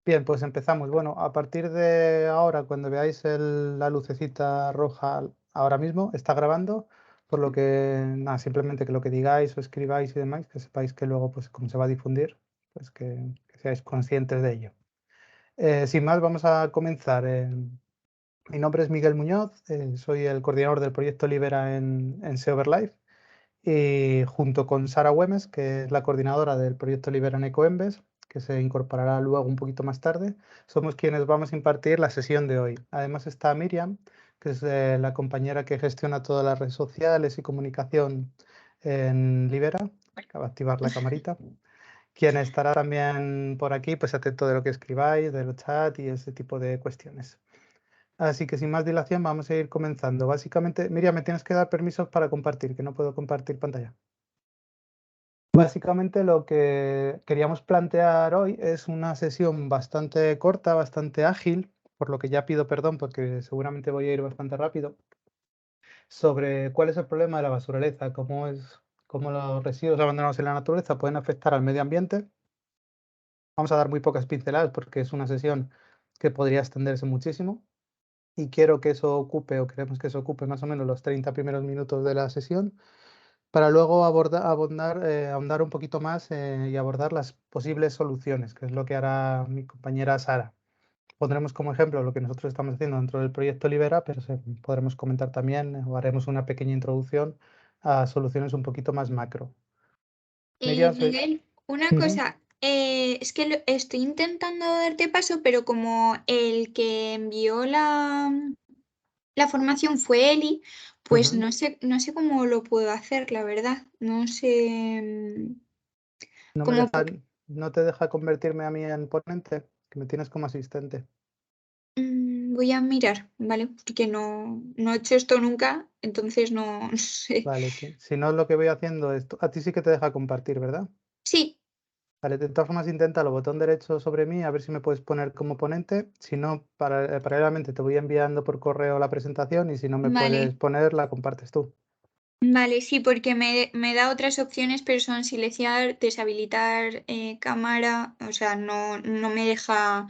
Bien, pues empezamos. Bueno, a partir de ahora, cuando veáis la lucecita roja ahora mismo, está grabando, por lo que, nada, simplemente que lo que digáis o escribáis y demás, que sepáis que luego, pues como se va a difundir, pues que seáis conscientes de ello. Sin más, vamos a comenzar. Mi nombre es Miguel Muñoz, soy el coordinador del proyecto Libera en SEOverLife y junto con Sara Güemes, que es la coordinadora del proyecto Libera en Ecoembes, que se incorporará luego un poquito más tarde, somos quienes vamos a impartir la sesión de hoy. Además está Miriam, que es la compañera que gestiona todas las redes sociales y comunicación en Libera. Acaba de activar la camarita. Quien estará también por aquí, pues atento de lo que escribáis, del chat y ese tipo de cuestiones. Así que sin más dilación vamos a ir comenzando. Básicamente, Miriam, me tienes que dar permisos para compartir, que no puedo compartir pantalla. Básicamente lo que queríamos plantear hoy es una sesión bastante corta, bastante ágil, por lo que ya pido perdón porque seguramente voy a ir bastante rápido, sobre cuál es el problema de la basuraleza, cómo los residuos abandonados en la naturaleza pueden afectar al medio ambiente. Vamos a dar muy pocas pinceladas porque es una sesión que podría extenderse muchísimo y quiero que eso ocupe, o queremos que eso ocupe más o menos los 30 primeros minutos de la sesión, para luego ahondar un poquito más y abordar las posibles soluciones, que es lo que hará mi compañera Sara. Pondremos como ejemplo lo que nosotros estamos haciendo dentro del proyecto Libera, pero podremos comentar también o haremos una pequeña introducción a soluciones un poquito más macro. Miriam, Miguel, una Ujú, cosa, es que estoy intentando darte paso, pero como el que envió la formación fue Eli, pues ujú. no sé cómo lo puedo hacer, la verdad. No sé No me cómo. deja, no te deja convertirme a mí en ponente, que me tienes como asistente. Voy a mirar, ¿vale? Porque no he hecho esto nunca, entonces no, no sé. Vale, si no, lo que voy haciendo es, a ti sí que te deja compartir, ¿verdad? Sí, Vale, de todas formas inténtalo, botón derecho sobre mí, a ver si me puedes poner como ponente. Si no, paralelamente te voy enviando por correo la presentación y si no me puedes vale. poner, la compartes tú. Vale, sí, porque me da otras opciones, pero son silenciar, deshabilitar cámara, o sea, no me deja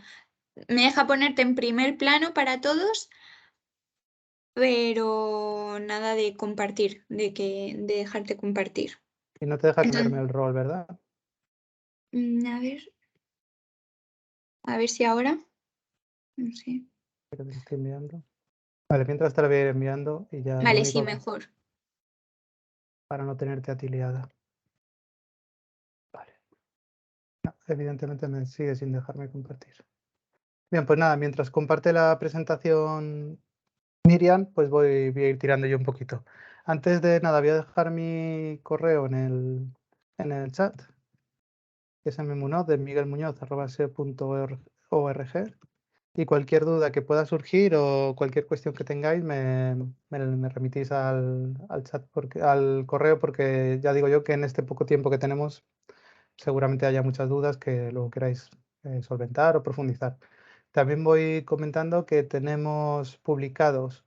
ponerte en primer plano para todos, pero nada de compartir, de dejarte compartir. Y no te deja cambiarme Entonces, el rol, ¿verdad? a ver si ahora, no sé. Pero te estoy enviando. Vale, mientras te lo voy a ir enviando y ya lo Vale, sí, único mejor. para no tenerte a ti liada. Vale. No, evidentemente me sigue sin dejarme compartir. Bien, pues nada, mientras comparte la presentación Miriam, pues voy a ir tirando yo un poquito. Antes de nada, voy a dejar mi correo en el chat, que es mmunoz de miguelmuñoz@seo.org. Y cualquier duda que pueda surgir o cualquier cuestión que tengáis, me remitís al chat, al correo, porque ya digo yo que en este poco tiempo que tenemos, seguramente haya muchas dudas que luego queráis solventar o profundizar. También voy comentando que tenemos publicados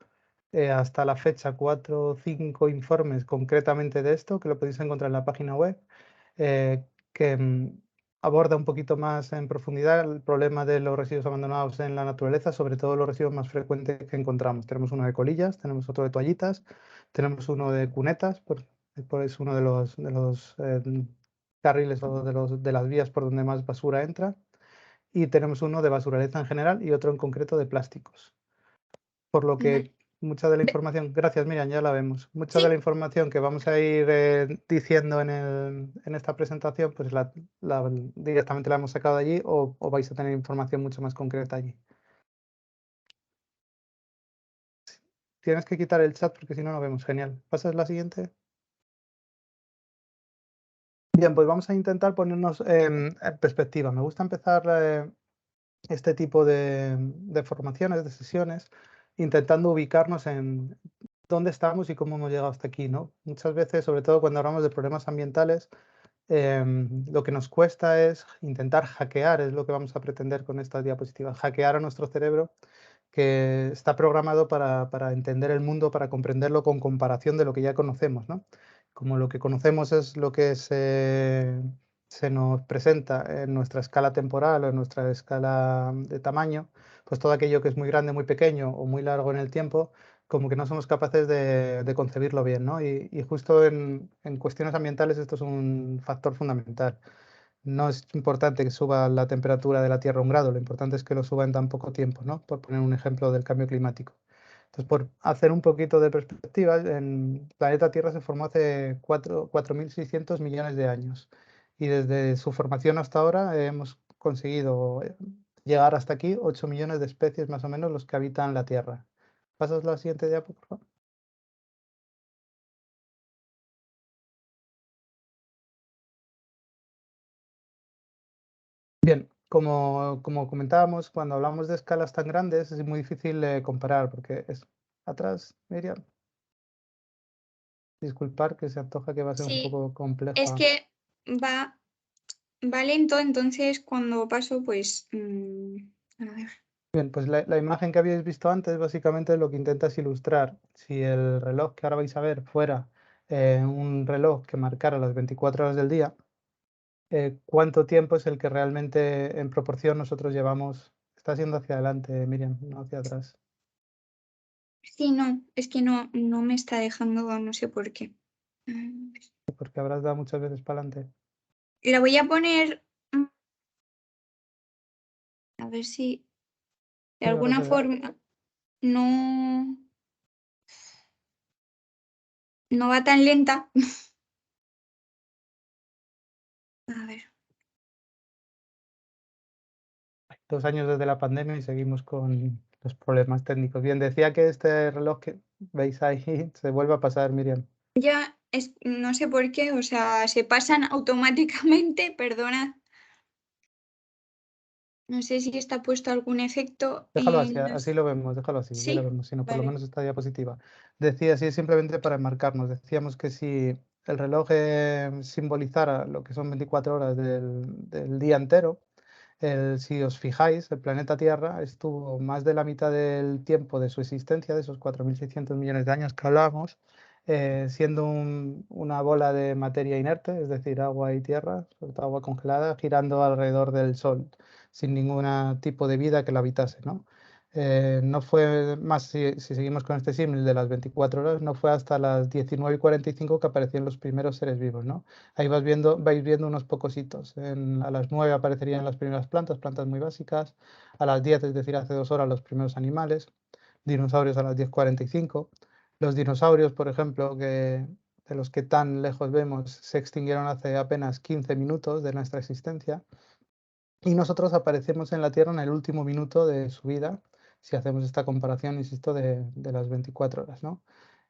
hasta la fecha 4 o 5 informes concretamente de esto, que lo podéis encontrar en la página web, que aborda un poquito más en profundidad el problema de los residuos abandonados en la naturaleza, sobre todo los residuos más frecuentes que encontramos. Tenemos uno de colillas, tenemos otro de toallitas, tenemos uno de cunetas, es uno de los carriles o de las vías por donde más basura entra, y tenemos uno de basuraleza en general y otro en concreto de plásticos. Por lo Vale. que mucha de la información, gracias Miriam, ya la vemos, mucha de la Sí, información que vamos a ir diciendo en esta presentación, pues directamente la hemos sacado de allí o vais a tener información mucho más concreta allí. Tienes que quitar el chat porque si no, no vemos. Genial. ¿Pasas la siguiente? Bien, pues vamos a intentar ponernos en perspectiva. Me gusta empezar este tipo de formaciones, de sesiones, intentando ubicarnos en dónde estamos y cómo hemos llegado hasta aquí, ¿no? Muchas veces, sobre todo cuando hablamos de problemas ambientales, lo que nos cuesta es intentar hackear, es lo que vamos a pretender con estas diapositivas, hackear a nuestro cerebro que está programado para entender el mundo, para comprenderlo con comparación de lo que ya conocemos, ¿no? Como lo que conocemos es lo que se se nos presenta en nuestra escala temporal o en nuestra escala de tamaño, pues todo aquello que es muy grande, muy pequeño o muy largo en el tiempo, como que no somos capaces de concebirlo bien, ¿no? Y justo en cuestiones ambientales esto es un factor fundamental. No es importante que suba la temperatura de la Tierra 1 grado, lo importante es que lo suba en tan poco tiempo, ¿no? Por poner un ejemplo del cambio climático. Entonces, por hacer un poquito de perspectiva, el planeta Tierra se formó hace 4.600 millones de años y desde su formación hasta ahora hemos conseguido llegar hasta aquí 8 millones de especies más o menos los que habitan la Tierra. ¿Pasas la siguiente diapo, por favor? Bien, como comentábamos, cuando hablamos de escalas tan grandes es muy difícil comparar porque es atrás, Miriam, disculpar que se antoja que va a ser un Sí, poco es compleja. que va, va lento, entonces cuando paso, pues, a ver. Bien, pues la imagen que habéis visto antes básicamente lo que intenta es ilustrar. Si el reloj que ahora vais a ver fuera un reloj que marcara las 24 horas del día, ¿cuánto tiempo es el que realmente en proporción nosotros llevamos? Está siendo hacia adelante, Miriam, no hacia atrás, Sí, no, es que no me está dejando, no sé por qué. porque habrás dado muchas veces para adelante. La voy a poner, a ver si de Sí, ahora alguna se ve. forma no, no va tan lenta. A ver. 2 años desde la pandemia y seguimos con los problemas técnicos. Bien, decía que este reloj que veis ahí se vuelve a pasar, Miriam. Ya es, no sé por qué, o sea, se pasan automáticamente, perdona. No sé si está puesto algún efecto Déjalo así, en así las... lo vemos, déjalo así lo Sí, vemos, sino por lo vale. menos esta diapositiva. Decía así simplemente para enmarcarnos, decíamos que si el reloj simbolizara lo que son 24 horas del día entero, si os fijáis, el planeta Tierra estuvo más de la mitad del tiempo de su existencia, de esos 4.600 millones de años que hablábamos, siendo una bola de materia inerte, es decir, agua y tierra, sobre todo agua congelada, girando alrededor del Sol, sin ningún tipo de vida que la habitase, ¿no? No fue más, si seguimos con este símil de las 24 horas, no fue hasta las 19:45 que aparecieron los primeros seres vivos, ¿no? Ahí vais viendo unos pocos hitos. A las 9 aparecerían las primeras plantas muy básicas. A las 10, es decir, hace 2 horas, los primeros animales. Dinosaurios a las 10:45. Los dinosaurios, por ejemplo, de los que tan lejos vemos, se extinguieron hace apenas 15 minutos de nuestra existencia. Y nosotros aparecemos en la Tierra en el último minuto de su vida, si hacemos esta comparación, insisto, de las 24 horas, ¿no?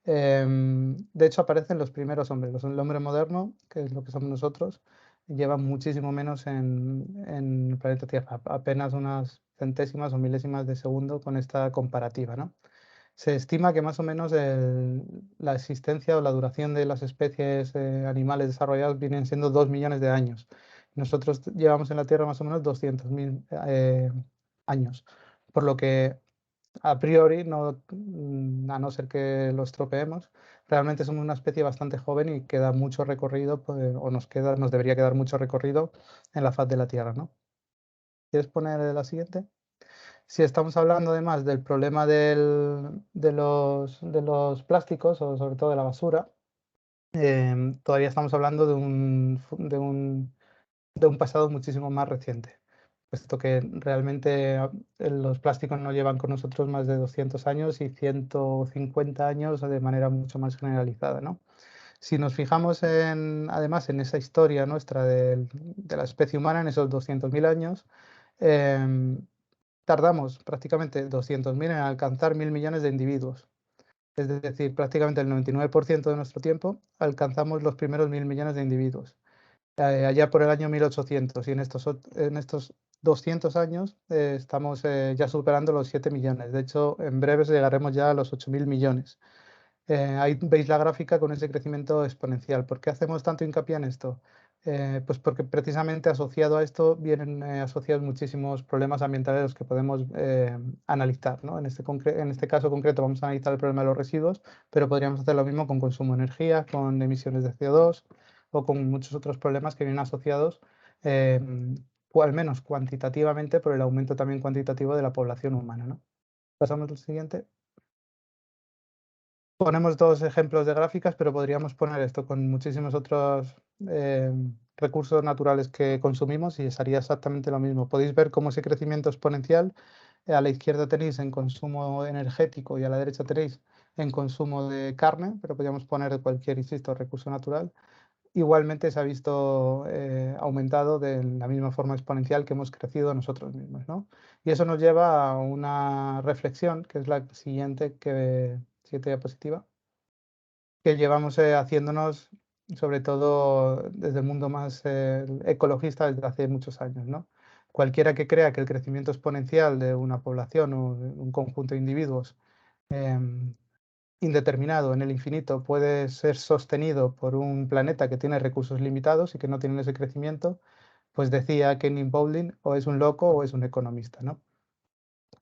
De hecho, aparecen los primeros hombres. El hombre moderno, que es lo que somos nosotros, lleva muchísimo menos en el planeta Tierra, apenas unas centésimas o milésimas de segundo con esta comparativa, ¿no? Se estima que más o menos la existencia o la duración de las especies animales desarrolladas vienen siendo 2 millones de años. Nosotros llevamos en la Tierra más o menos 200.000 años, por lo que a priori, a no ser que lo estropeemos, realmente somos una especie bastante joven y queda mucho recorrido, pues, o nos debería quedar mucho recorrido en la faz de la Tierra, ¿no? ¿Quieres poner la siguiente? Si estamos hablando además del problema de los plásticos, o sobre todo de la basura, todavía estamos hablando de un pasado muchísimo más reciente, puesto que realmente los plásticos no llevan con nosotros más de 200 años y 150 años de manera mucho más generalizada, ¿no? Si nos fijamos además en esa historia nuestra de la especie humana, en esos 200.000 años, em, tardamos prácticamente 200.000 en alcanzar 1.000 millones de individuos. Es decir, prácticamente el 99% de nuestro tiempo alcanzamos los primeros 1.000 millones de individuos. Allá por el año 1800 y en estos 200 años estamos ya superando los 7 millones. De hecho, en breve llegaremos ya a los 8.000 millones. Ahí veis la gráfica con ese crecimiento exponencial. ¿Por qué hacemos tanto hincapié en esto? Pues porque precisamente asociado a esto vienen asociados muchísimos problemas ambientales los que podemos analizar, ¿no? En este caso concreto vamos a analizar el problema de los residuos, pero podríamos hacer lo mismo con consumo de energía, con emisiones de CO2 o con muchos otros problemas que vienen asociados o al menos cuantitativamente, por el aumento también cuantitativo de la población humana, ¿no? Pasamos al siguiente. Ponemos dos ejemplos de gráficas, pero podríamos poner esto con muchísimos otros recursos naturales que consumimos y sería exactamente lo mismo. Podéis ver cómo ese crecimiento exponencial, a la izquierda tenéis en consumo energético y a la derecha tenéis en consumo de carne, pero podríamos poner cualquier, insisto, recurso natural. Igualmente se ha visto aumentado de la misma forma exponencial que hemos crecido nosotros mismos, ¿no? Y eso nos lleva a una reflexión, que es la siguiente diapositiva, que llevamos haciéndonos, sobre todo desde el mundo más ecologista, desde hace muchos años, ¿no? Cualquiera que crea que el crecimiento exponencial de una población o de un conjunto de individuos em, indeterminado en el infinito puede ser sostenido por un planeta que tiene recursos limitados y que no tiene ese crecimiento, pues decía Kenny Bowling, o es un loco o es un economista, ¿no?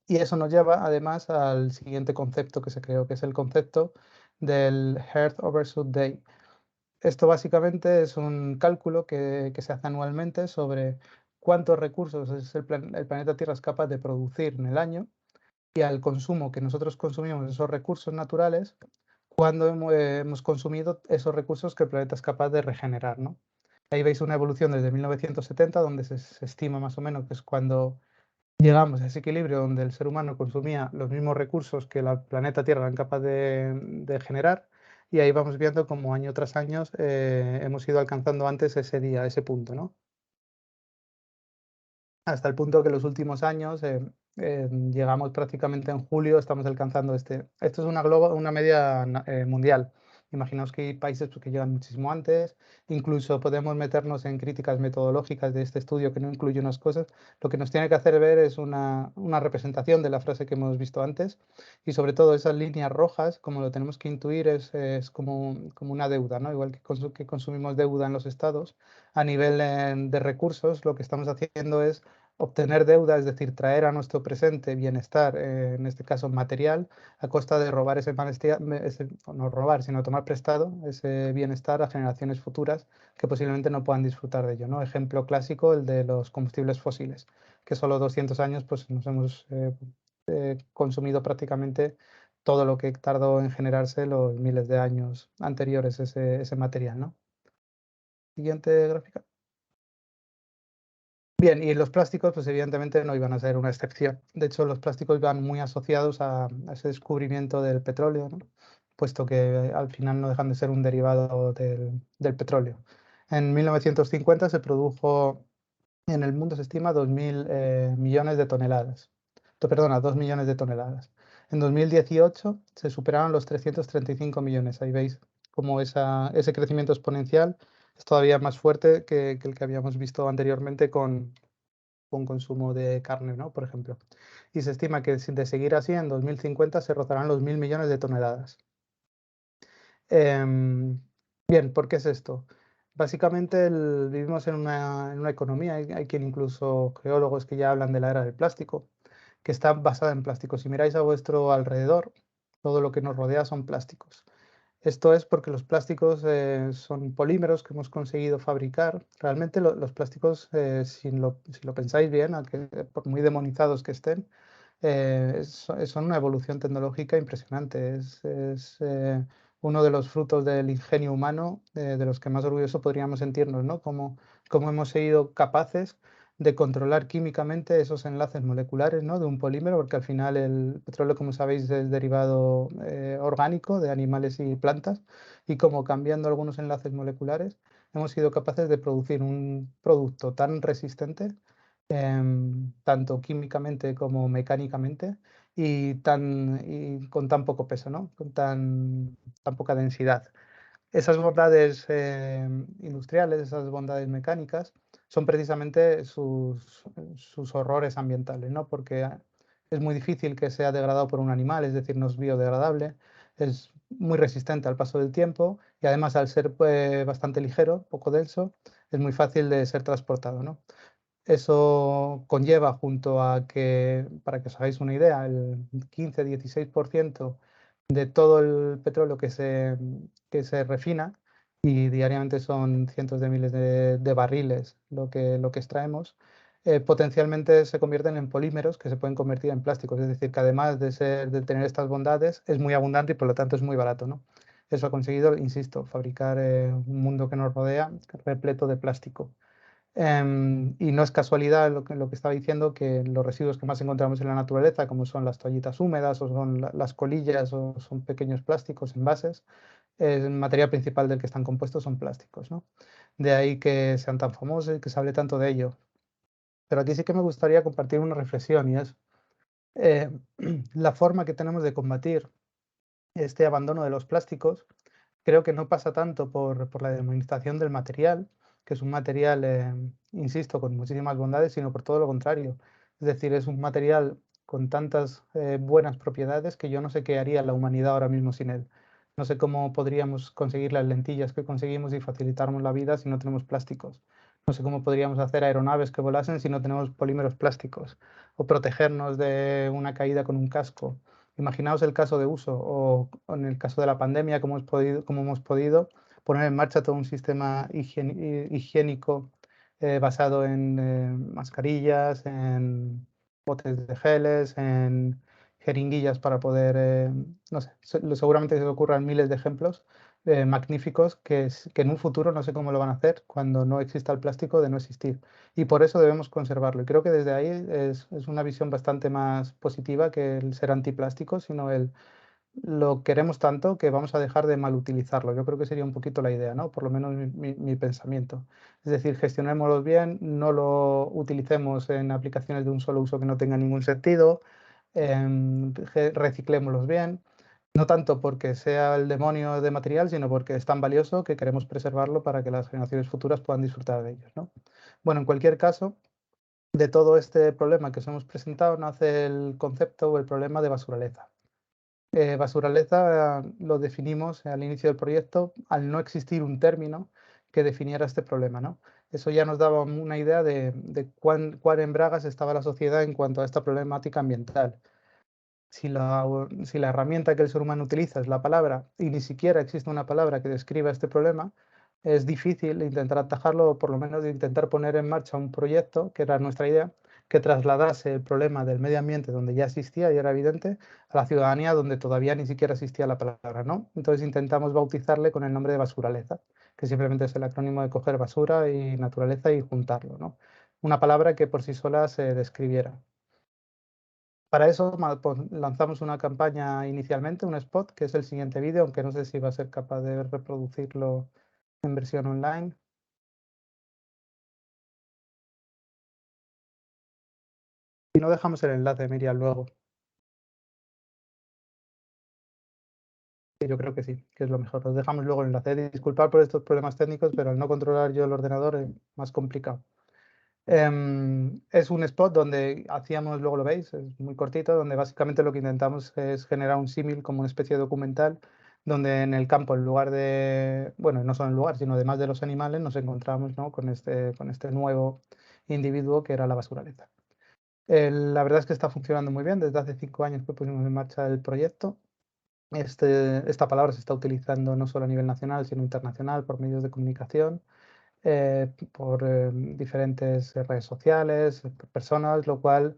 Y eso nos lleva además al siguiente concepto que se creó, que es el concepto del Earth Overshoot Day. Esto básicamente es un cálculo que se hace anualmente sobre cuántos recursos el planeta Tierra es capaz de producir en el año y al consumo que nosotros consumimos esos recursos naturales, cuando hemos consumido esos recursos que el planeta es capaz de regenerar, ¿no? Ahí veis una evolución desde 1970, donde se estima más o menos que es cuando llegamos a ese equilibrio donde el ser humano consumía los mismos recursos que el planeta Tierra era capaz de generar, y ahí vamos viendo cómo año tras año hemos ido alcanzando antes ese día, ese punto, ¿no? Hasta el punto que en los últimos años llegamos prácticamente en julio, estamos alcanzando esto es una media mundial. Imaginaos que hay países pues, que llegan muchísimo antes, incluso podemos meternos en críticas metodológicas de este estudio que no incluye unas cosas. Lo que nos tiene que hacer ver es una representación de la frase que hemos visto antes, y sobre todo esas líneas rojas, como lo tenemos que intuir, es como una deuda, ¿no? Igual que consumimos deuda en los estados, a nivel de recursos, lo que estamos haciendo es obtener deuda, es decir, traer a nuestro presente bienestar, en este caso material, a costa de robar no robar, sino tomar prestado ese bienestar a generaciones futuras que posiblemente no puedan disfrutar de ello, ¿no? Ejemplo clásico, el de los combustibles fósiles, que solo 200 años pues, nos hemos consumido prácticamente todo lo que tardó en generarse los miles de años anteriores ese material, ¿no? Siguiente gráfica. Bien, y los plásticos, pues evidentemente no iban a ser una excepción. De hecho, los plásticos van muy asociados a ese descubrimiento del petróleo, ¿no? Puesto que al final no dejan de ser un derivado del petróleo. En 1950 se produjo, en el mundo se estima 2.000 millones de toneladas. Perdona, 2 millones de toneladas. En 2018 se superaron los 335 millones. Ahí veis cómo ese crecimiento exponencial es todavía más fuerte que el que habíamos visto anteriormente con consumo de carne, ¿no? Por ejemplo. Y se estima que de seguir así, en 2050 se rozarán los 1.000 millones de toneladas. Bien, ¿por qué es esto? Básicamente vivimos en una economía, hay quien incluso geólogos que ya hablan de la era del plástico, que está basada en plásticos. Si miráis a vuestro alrededor, todo lo que nos rodea son plásticos. Esto es porque los plásticos son polímeros que hemos conseguido fabricar. Realmente los plásticos, si lo pensáis bien, aunque por muy demonizados que estén, son una evolución tecnológica impresionante. Es uno de los frutos del ingenio humano, de los que más orgulloso podríamos sentirnos, ¿no? Cómo hemos sido capaces de controlar químicamente esos enlaces moleculares, ¿no? De un polímero, porque al final el petróleo, como sabéis, es derivado orgánico de animales y plantas, y como cambiando algunos enlaces moleculares hemos sido capaces de producir un producto tan resistente, tanto químicamente como mecánicamente, y con tan poco peso, ¿no? Con tan poca densidad. Esas bondades industriales, esas bondades mecánicas, son precisamente sus horrores ambientales, ¿no? Porque es muy difícil que sea degradado por un animal, es decir, no es biodegradable, es muy resistente al paso del tiempo, y además, al ser bastante ligero, poco denso, es muy fácil de ser transportado, ¿no? Eso conlleva, junto a que, para que os hagáis una idea, el 15-16% de todo el petróleo que se refina y diariamente son cientos de miles de barriles lo que extraemos, potencialmente se convierten en polímeros que se pueden convertir en plásticos. Es decir, que además de tener estas bondades, es muy abundante y por lo tanto es muy barato, ¿no? Eso ha conseguido, insisto, fabricar un mundo que nos rodea repleto de plástico. Y no es casualidad lo que estaba diciendo, que los residuos que más encontramos en la naturaleza, como son las toallitas húmedas o son las colillas o son pequeños plásticos, envases, el material principal del que están compuestos son plásticos, ¿no? De ahí que sean tan famosos y que se hable tanto de ello. Pero aquí sí que me gustaría compartir una reflexión, y es eh, la forma que tenemos de combatir este abandono de los plásticos. Creo que no pasa tanto por la demonización del material, que es un material, insisto, con muchísimas bondades, sino por todo lo contrario. Es decir, es un material con tantas buenas propiedades que yo no sé qué haría la humanidad ahora mismo sin él. No sé cómo podríamos conseguir las lentillas que conseguimos y facilitarnos la vida si no tenemos plásticos. No sé cómo podríamos hacer aeronaves que volasen si no tenemos polímeros plásticos, o protegernos de una caída con un casco. Imaginaos el caso de uso, o en el caso de la pandemia, cómo hemos podido poner en marcha todo un sistema higiénico basado en mascarillas, en botes de geles, en jeringuillas para poder, no sé, seguramente se me ocurran miles de ejemplos magníficos que en un futuro no sé cómo lo van a hacer cuando no exista el plástico, de no existir. Y por eso debemos conservarlo. Y creo que desde ahí es una visión bastante más positiva que el ser antiplástico, sino lo queremos tanto que vamos a dejar de mal utilizarlo. Yo creo que sería un poquito la idea, ¿no? Por lo menos mi pensamiento. Es decir, gestionémoslo bien, no lo utilicemos en aplicaciones de un solo uso que no tenga ningún sentido, reciclémoslos bien, no tanto porque sea el demonio de material, sino porque es tan valioso que queremos preservarlo para que las generaciones futuras puedan disfrutar de ellos, ¿no? Bueno, en cualquier caso, de todo este problema que os hemos presentado nace el concepto o el problema de basuraleza. Basuraleza lo definimos al inicio del proyecto al no existir un término que definiera este problema, ¿no? Eso ya nos daba una idea de cuán en bragas estaba la sociedad en cuanto a esta problemática ambiental. Si la herramienta que el ser humano utiliza es la palabra y ni siquiera existe una palabra que describa este problema, es difícil intentar atajarlo, o por lo menos de intentar poner en marcha un proyecto, que era nuestra idea, que trasladase el problema del medio ambiente, donde ya existía y era evidente, a la ciudadanía, donde todavía ni siquiera existía la palabra, ¿no? Entonces intentamos bautizarle con el nombre de basuraleza, que simplemente es el acrónimo de coger basura y naturaleza y juntarlo, ¿no? Una palabra que por sí sola se describiera. Para eso pues, lanzamos una campaña inicialmente, un spot, que es el siguiente vídeo, aunque no sé si va a ser capaz de reproducirlo en versión online. Y no dejamos el enlace, Miriam, luego. Yo creo que sí, que es lo mejor. Os dejamos luego el enlace. Disculpad por estos problemas técnicos, pero al no controlar yo el ordenador es más complicado. Es un spot donde hacíamos, luego lo veis, es muy cortito, donde básicamente lo que intentamos es generar un símil como una especie de documental, donde en el campo, en lugar de, bueno, no solo en lugar, sino además de los animales, nos encontramos, ¿no?, con este nuevo individuo que era la basuraleza. La verdad es que está funcionando muy bien. Desde hace 5 años que pusimos en marcha el proyecto. Esta palabra se está utilizando no solo a nivel nacional, sino internacional, por medios de comunicación, por diferentes redes sociales, personas, lo cual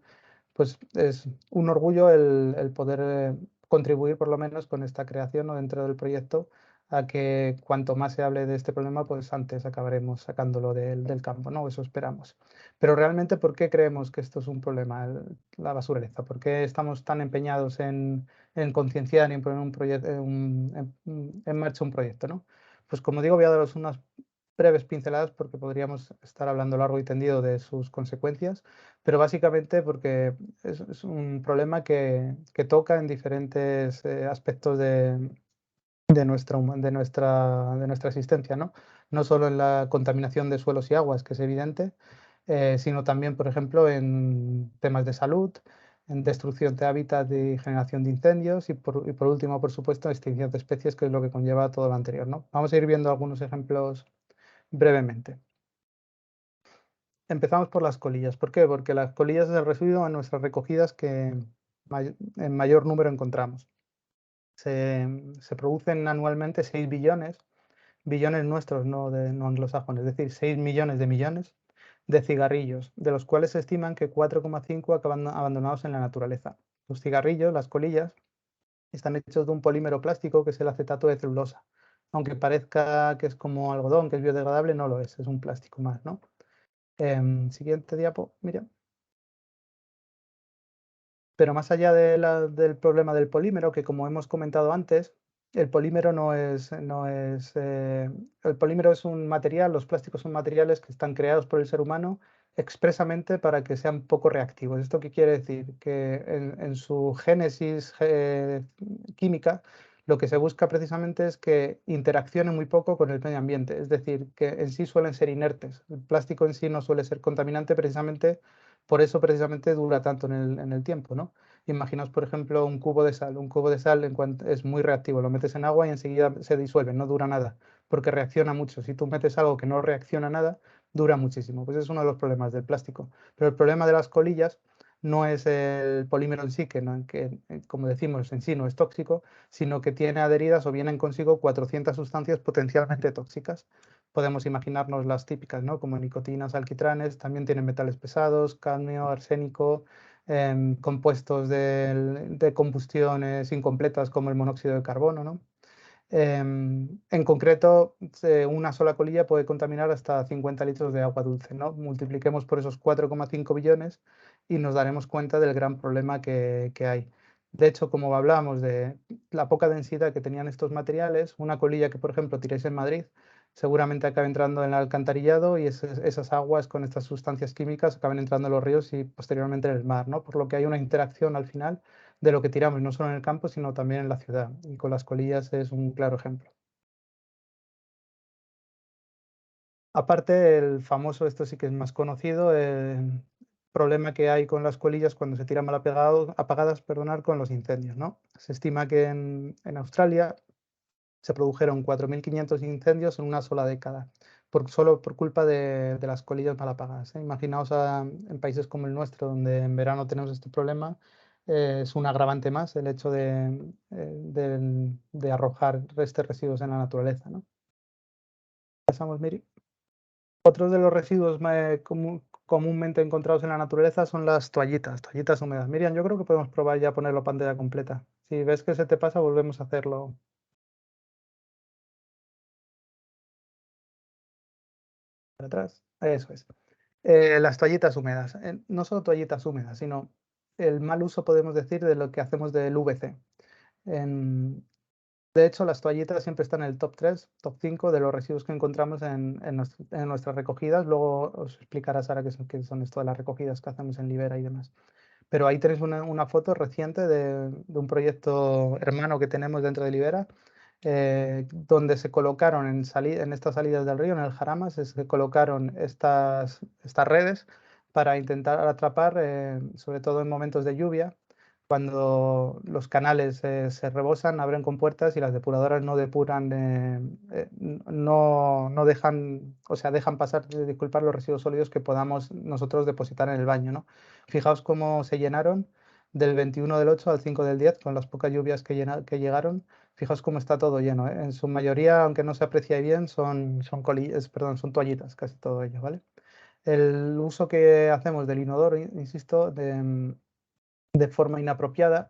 pues es un orgullo el poder contribuir por lo menos con esta creación o dentro del proyecto a que cuanto más se hable de este problema, pues antes acabaremos sacándolo del campo, ¿no? Eso esperamos. Pero realmente, ¿por qué creemos que esto es un problema, la basuraleza? ¿Por qué estamos tan empeñados en concienciar y en poner en marcha un proyecto, ¿no? Pues como digo, voy a daros unas breves pinceladas porque podríamos estar hablando largo y tendido de sus consecuencias, pero básicamente porque es un problema que toca en diferentes aspectos de nuestra existencia, ¿no? No solo en la contaminación de suelos y aguas, que es evidente, sino también, por ejemplo, en temas de salud, en destrucción de hábitat y generación de incendios, y por último, por supuesto, extinción de especies, que es lo que conlleva todo lo anterior, ¿no? Vamos a ir viendo algunos ejemplos brevemente. Empezamos por las colillas. ¿Por qué? Porque las colillas es el residuo en nuestras recogidas que en mayor número encontramos. Se producen anualmente 6 billones billones nuestros, no anglosajones, es decir, 6 millones de cigarrillos, de los cuales se estiman que 4,5 acaban abandonados en la naturaleza. Los cigarrillos, las colillas, están hechos de un polímero plástico que es el acetato de celulosa. Aunque parezca que es como algodón, que es biodegradable, no lo es un plástico más, ¿no? Siguiente diapo, Miriam. Pero más allá del problema del polímero, que como hemos comentado antes, el polímero el polímero es un material, los plásticos son materiales que están creados por el ser humano expresamente para que sean poco reactivos. ¿Esto qué quiere decir? Que en su génesis química, lo que se busca precisamente es que interaccionen muy poco con el medio ambiente, es decir, que en sí suelen ser inertes. El plástico en sí no suele ser contaminante precisamente por eso precisamente dura tanto en el tiempo, ¿no? Imaginaos, por ejemplo, un cubo de sal. Un cubo de sal es muy reactivo, lo metes en agua y enseguida se disuelve, no dura nada, porque reacciona mucho. Si tú metes algo que no reacciona nada, dura muchísimo. Pues es uno de los problemas del plástico. Pero el problema de las colillas no es el polímero en sí, que como decimos, en sí no es tóxico, sino que tiene adheridas o vienen consigo 400 sustancias potencialmente tóxicas. Podemos imaginarnos las típicas, ¿no? Como nicotinas, alquitranes, también tienen metales pesados, cadmio, arsénico, compuestos de combustiones incompletas como el monóxido de carbono, ¿no? En concreto, una sola colilla puede contaminar hasta 50 litros de agua dulce, ¿no? Multipliquemos por esos 4,5 billones y nos daremos cuenta del gran problema que hay. De hecho, como hablábamos de la poca densidad que tenían estos materiales, una colilla que, por ejemplo, tiréis en Madrid, seguramente acabe entrando en el alcantarillado y esas aguas con estas sustancias químicas acaben entrando en los ríos y posteriormente en el mar, ¿no? Por lo que hay una interacción al final de lo que tiramos, no solo en el campo, sino también en la ciudad. Y con las colillas es un claro ejemplo. Aparte, el famoso, esto sí que es más conocido, el problema que hay con las colillas cuando se tiran mal apagadas, perdonar, con los incendios, ¿no? Se estima que en Australia se produjeron 4.500 incendios en una sola década, solo por culpa de las colillas mal apagadas, ¿eh? Imaginaos en países como el nuestro, donde en verano tenemos este problema, es un agravante más el hecho de arrojar residuos en la naturaleza, ¿no? Pasamos, Miri. Otros de los residuos comúnmente encontrados en la naturaleza son las toallitas húmedas. Miriam, yo creo que podemos probar ya ponerlo pantalla completa. Si ves que se te pasa, volvemos a hacerlo para atrás. Eso es. Las toallitas húmedas. No solo toallitas húmedas, sino el mal uso, podemos decir, de lo que hacemos del VC. En- de hecho, las toallitas siempre están en el top 3, top 5 de los residuos que encontramos en nuestras recogidas. Luego os explicará Sara qué son esto de las recogidas que hacemos en Libera y demás. Pero ahí tenéis una foto reciente de un proyecto hermano que tenemos dentro de Libera, donde se colocaron en estas salidas del río, en el Jarama, se colocaron estas redes para intentar atrapar, sobre todo en momentos de lluvia, cuando los canales se rebosan, abren compuertas y las depuradoras no depuran, no dejan, o sea, dejan pasar, disculpar, los residuos sólidos que podamos nosotros depositar en el baño, ¿no? Fijaos cómo se llenaron del 21 del 8 al 5 del 10, con las pocas lluvias que llegaron. Fijaos cómo está todo lleno, ¿eh? En su mayoría, aunque no se aprecie bien, son toallitas, casi todo ello, ¿vale? El uso que hacemos del inodoro, insisto, de forma inapropiada,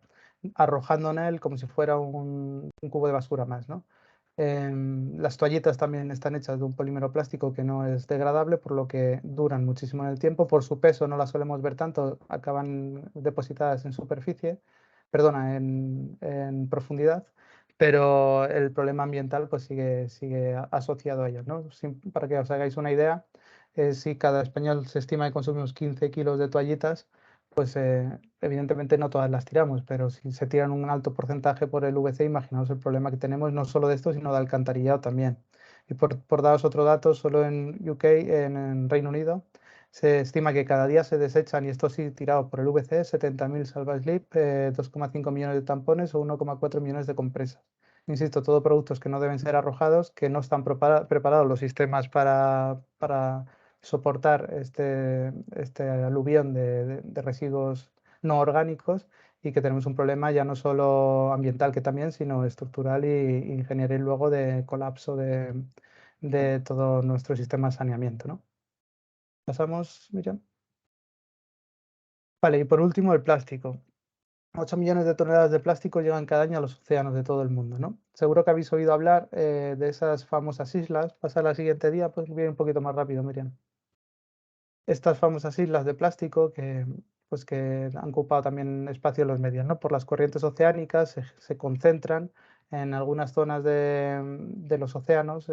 arrojando en él como si fuera un cubo de basura más, ¿no? Las toallitas también están hechas de un polímero plástico que no es degradable, por lo que duran muchísimo en el tiempo. Por su peso no las solemos ver tanto, acaban depositadas en superficie, perdona, en profundidad, pero el problema ambiental pues sigue asociado a ellos, ¿no? Para que os hagáis una idea, si cada español se estima que consumimos 15 kilos de toallitas, pues evidentemente no todas las tiramos, pero si se tiran un alto porcentaje por el VC, imaginaos el problema que tenemos, no solo de esto, sino de alcantarillado también. Y por daros otro dato, solo en UK, en Reino Unido, se estima que cada día se desechan, y esto sí tirado por el VC, 70.000 salva-slip, 2,5 millones de tampones o 1,4 millones de compresas. Insisto, todo productos que no deben ser arrojados, que no están preparados los sistemas para soportar este aluvión de residuos no orgánicos y que tenemos un problema ya no solo ambiental que también, sino estructural y genere luego de colapso de todo nuestro sistema de saneamiento, ¿no? Pasamos, Miriam. Vale, y por último el plástico. 8 millones de toneladas de plástico llegan cada año a los océanos de todo el mundo, ¿no? Seguro que habéis oído hablar de esas famosas islas. Pasa a la siguiente día, pues viene un poquito más rápido, Miriam. Estas famosas islas de plástico pues que han ocupado también espacio en los medios, ¿no? Por las corrientes oceánicas se concentran en algunas zonas de los océanos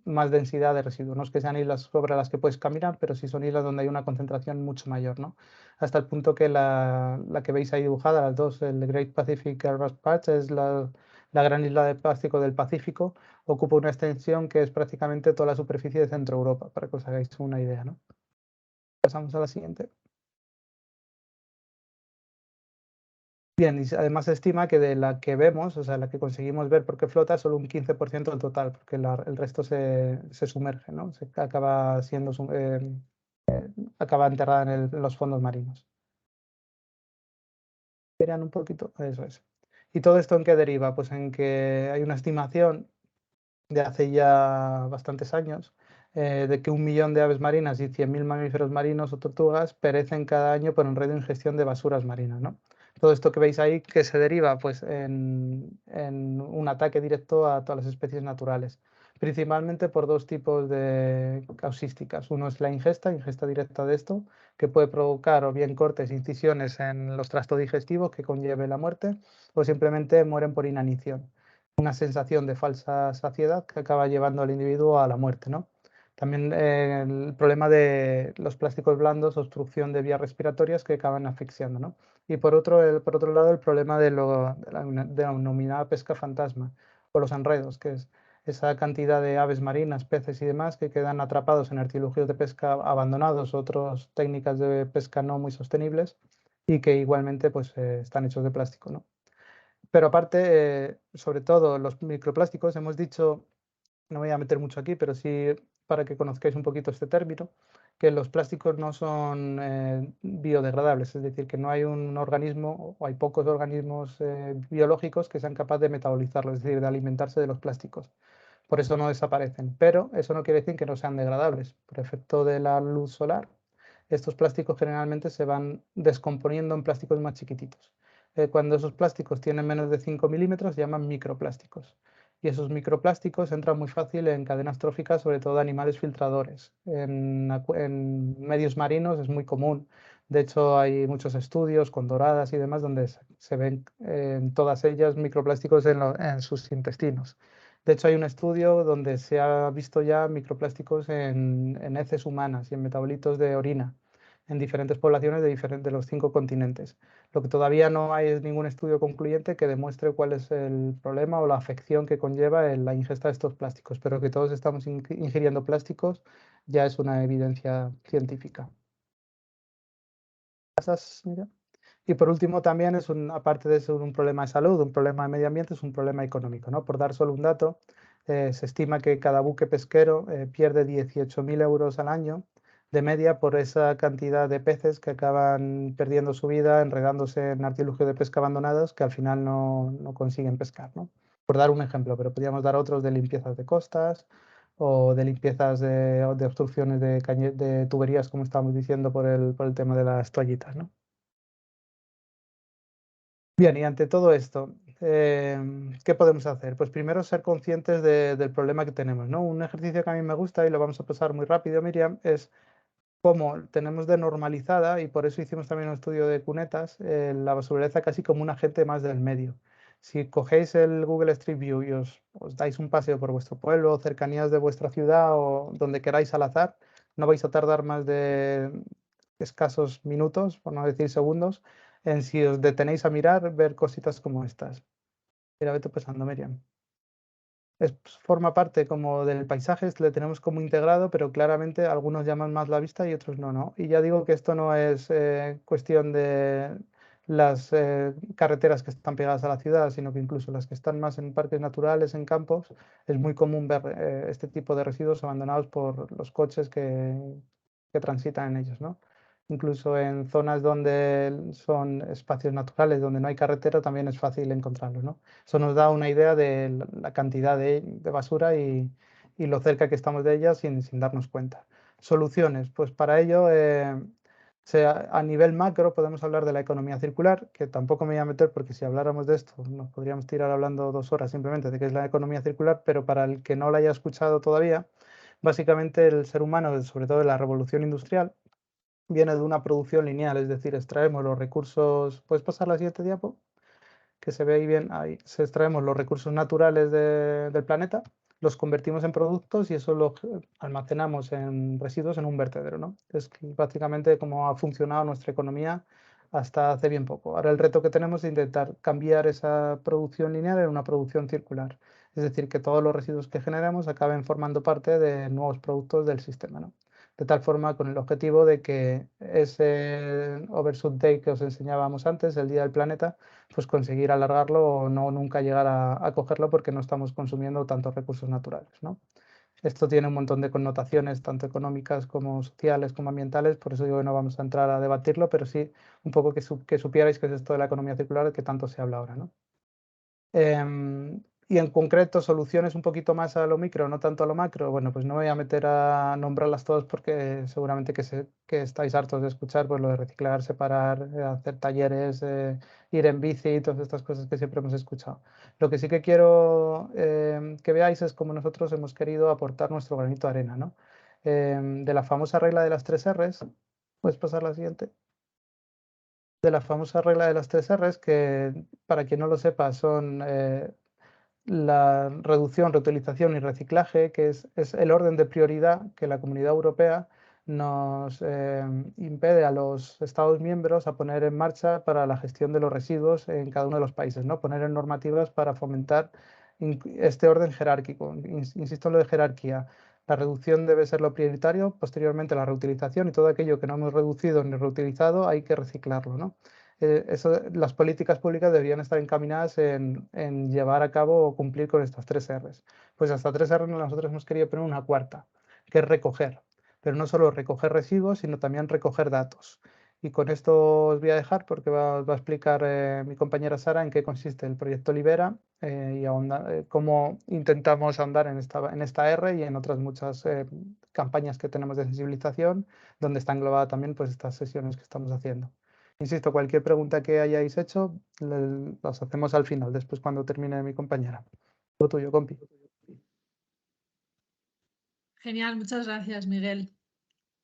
más densidad de residuos. No es que sean islas sobre las que puedes caminar, pero sí son islas donde hay una concentración mucho mayor, ¿no? Hasta el punto que la que veis ahí dibujada, las dos, el Great Pacific Garbage Patch, es la gran isla de plástico del Pacífico, ocupa una extensión que es prácticamente toda la superficie de Centro Europa, para que os hagáis una idea, ¿no? Pasamos a la siguiente. Bien, y además se estima que de la que vemos, o sea, la que conseguimos ver porque flota, solo un 15% del total, porque el resto se sumerge, ¿no? Se acaba siendo, acaba enterrada en los fondos marinos. Vean un poquito, eso es. ¿Y todo esto en qué deriva? Pues en que hay una estimación de hace ya bastantes años, de que 1 millón de aves marinas y 100.000 mamíferos marinos o tortugas perecen cada año por enredo de ingestión de basuras marinas, ¿no? Todo esto que veis ahí, ¿que se deriva? Pues en un ataque directo a todas las especies naturales, principalmente por dos tipos de causísticas. Uno es la ingesta directa de esto, que puede provocar o bien cortes, incisiones en los tractos digestivos que conlleve la muerte, o simplemente mueren por inanición, una sensación de falsa saciedad que acaba llevando al individuo a la muerte, ¿no? También el problema de los plásticos blandos, obstrucción de vías respiratorias que acaban asfixiando, ¿no? Y por otro lado, el problema de la denominada pesca fantasma o los enredos, que es esa cantidad de aves marinas, peces y demás que quedan atrapados en artilugios de pesca abandonados, otras técnicas de pesca no muy sostenibles y que igualmente pues, están hechos de plástico, ¿no? Pero aparte, sobre todo los microplásticos, hemos dicho, no me voy a meter mucho aquí, pero sí para que conozcáis un poquito este término, que los plásticos no son biodegradables, es decir, que no hay un organismo o hay pocos organismos biológicos que sean capaces de metabolizarlo, es decir, de alimentarse de los plásticos. Por eso no desaparecen, pero eso no quiere decir que no sean degradables. Por efecto de la luz solar, estos plásticos generalmente se van descomponiendo en plásticos más chiquititos. Cuando esos plásticos tienen menos de 5 milímetros se llaman microplásticos. Y esos microplásticos entran muy fácil en cadenas tróficas, sobre todo animales filtradores. En medios marinos es muy común. De hecho, hay muchos estudios con doradas y demás donde se ven en todas ellas microplásticos en sus intestinos. De hecho, hay un estudio donde se ha visto ya microplásticos en heces humanas y en metabolitos de orina en diferentes poblaciones de los 5 continentes. Lo que todavía no hay es ningún estudio concluyente que demuestre cuál es el problema o la afección que conlleva en la ingesta de estos plásticos, pero que todos estamos ingiriendo plásticos ya es una evidencia científica. ¿Pasas, Mira? Y por último, también aparte de ser un problema de salud, un problema de medio ambiente, es un problema económico, ¿no? Por dar solo un dato, se estima que cada buque pesquero pierde 18.000 euros al año de media por esa cantidad de peces que acaban perdiendo su vida, enredándose en artilugios de pesca abandonados que al final no consiguen pescar, ¿no? Por dar un ejemplo, pero podríamos dar otros de limpiezas de costas o de limpiezas de obstrucciones de tuberías, como estábamos diciendo, por el tema de las toallitas, ¿no? Bien, y ante todo esto, ¿qué podemos hacer? Pues primero ser conscientes del problema que tenemos, ¿no? Un ejercicio que a mí me gusta y lo vamos a pasar muy rápido, Miriam, es cómo tenemos de normalizada, y por eso hicimos también un estudio de cunetas, la basuraleza casi como un agente más del medio. Si cogéis el Google Street View y os dais un paseo por vuestro pueblo, cercanías de vuestra ciudad o donde queráis al azar, no vais a tardar más de escasos minutos, por no decir segundos, en si os detenéis a mirar, ver cositas como estas. Mira, vete pasando, Miriam. Forma parte como del paisaje, le tenemos como integrado, pero claramente algunos llaman más la vista y otros no, ¿no? Y ya digo que esto no es cuestión de las carreteras que están pegadas a la ciudad, sino que incluso las que están más en parques naturales, en campos, es muy común ver este tipo de residuos abandonados por los coches que transitan en ellos, ¿no? Incluso en zonas donde son espacios naturales, donde no hay carretera, también es fácil encontrarlos, ¿no? Eso nos da una idea de la cantidad de basura y lo cerca que estamos de ella sin darnos cuenta. Soluciones, pues para ello, a nivel macro podemos hablar de la economía circular, que tampoco me voy a meter porque si habláramos de esto nos podríamos tirar hablando 2 horas simplemente de qué es la economía circular, pero para el que no la haya escuchado todavía, básicamente el ser humano, sobre todo en la revolución industrial, viene de una producción lineal, es decir, extraemos los recursos. ¿Puedes pasar la siguiente diapo? Que se ve ahí bien, ahí se extraemos los recursos naturales del planeta, los convertimos en productos y eso lo almacenamos en residuos en un vertedero, ¿no? Es básicamente cómo ha funcionado nuestra economía hasta hace bien poco. Ahora el reto que tenemos es intentar cambiar esa producción lineal en una producción circular, es decir, que todos los residuos que generemos acaben formando parte de nuevos productos del sistema, ¿no? De tal forma con el objetivo de que ese Overshoot Day que os enseñábamos antes, el Día del Planeta, pues conseguir alargarlo o no nunca llegar a cogerlo porque no estamos consumiendo tantos recursos naturales, ¿no? Esto tiene un montón de connotaciones, tanto económicas como sociales, como ambientales, por eso digo que no vamos a entrar a debatirlo, pero sí un poco que supierais que es esto de la economía circular que tanto se habla ahora, ¿no? Y en concreto, soluciones un poquito más a lo micro, no tanto a lo macro. Bueno, pues no me voy a meter a nombrarlas todas porque seguramente que estáis hartos de escuchar pues lo de reciclar, separar, hacer talleres, ir en bici y todas estas cosas que siempre hemos escuchado. Lo que sí que quiero que veáis es cómo nosotros hemos querido aportar nuestro granito de arena, ¿no? De la famosa regla de las 3 Rs, puedes pasar la siguiente. De la famosa regla de las 3 Rs, que para quien no lo sepa son la reducción, reutilización y reciclaje, que es el orden de prioridad que la Comunidad Europea nos impide a los Estados miembros a poner en marcha para la gestión de los residuos en cada uno de los países, ¿no? Poner en normativas para fomentar este orden jerárquico. Insisto en lo de jerarquía. La reducción debe ser lo prioritario, posteriormente la reutilización y todo aquello que no hemos reducido ni reutilizado hay que reciclarlo, ¿no? Las políticas públicas deberían estar encaminadas en llevar a cabo o cumplir con estas 3 Rs. Pues hasta 3 Rs nosotros hemos querido poner una cuarta, que es recoger. Pero no solo recoger residuos, sino también recoger datos. Y con esto os voy a dejar porque os va a explicar mi compañera Sara en qué consiste el proyecto Libera y cómo intentamos ahondar en esta R y en otras muchas campañas que tenemos de sensibilización, donde está englobada también pues, estas sesiones que estamos haciendo. Insisto, cualquier pregunta que hayáis hecho, las hacemos al final, después cuando termine mi compañera. Lo tuyo, compi. Genial, muchas gracias, Miguel.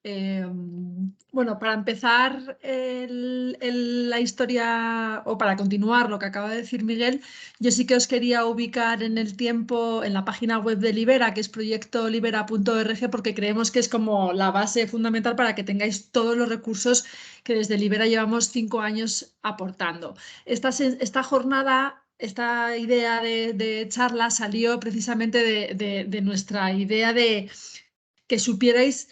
Bueno, para empezar la historia o para continuar lo que acaba de decir Miguel, yo sí que os quería ubicar en el tiempo en la página web de Libera, que es proyectolibera.org, porque creemos que es como la base fundamental para que tengáis todos los recursos que desde Libera llevamos 5 años aportando. Esta jornada, esta idea de charla salió precisamente de nuestra idea de que supierais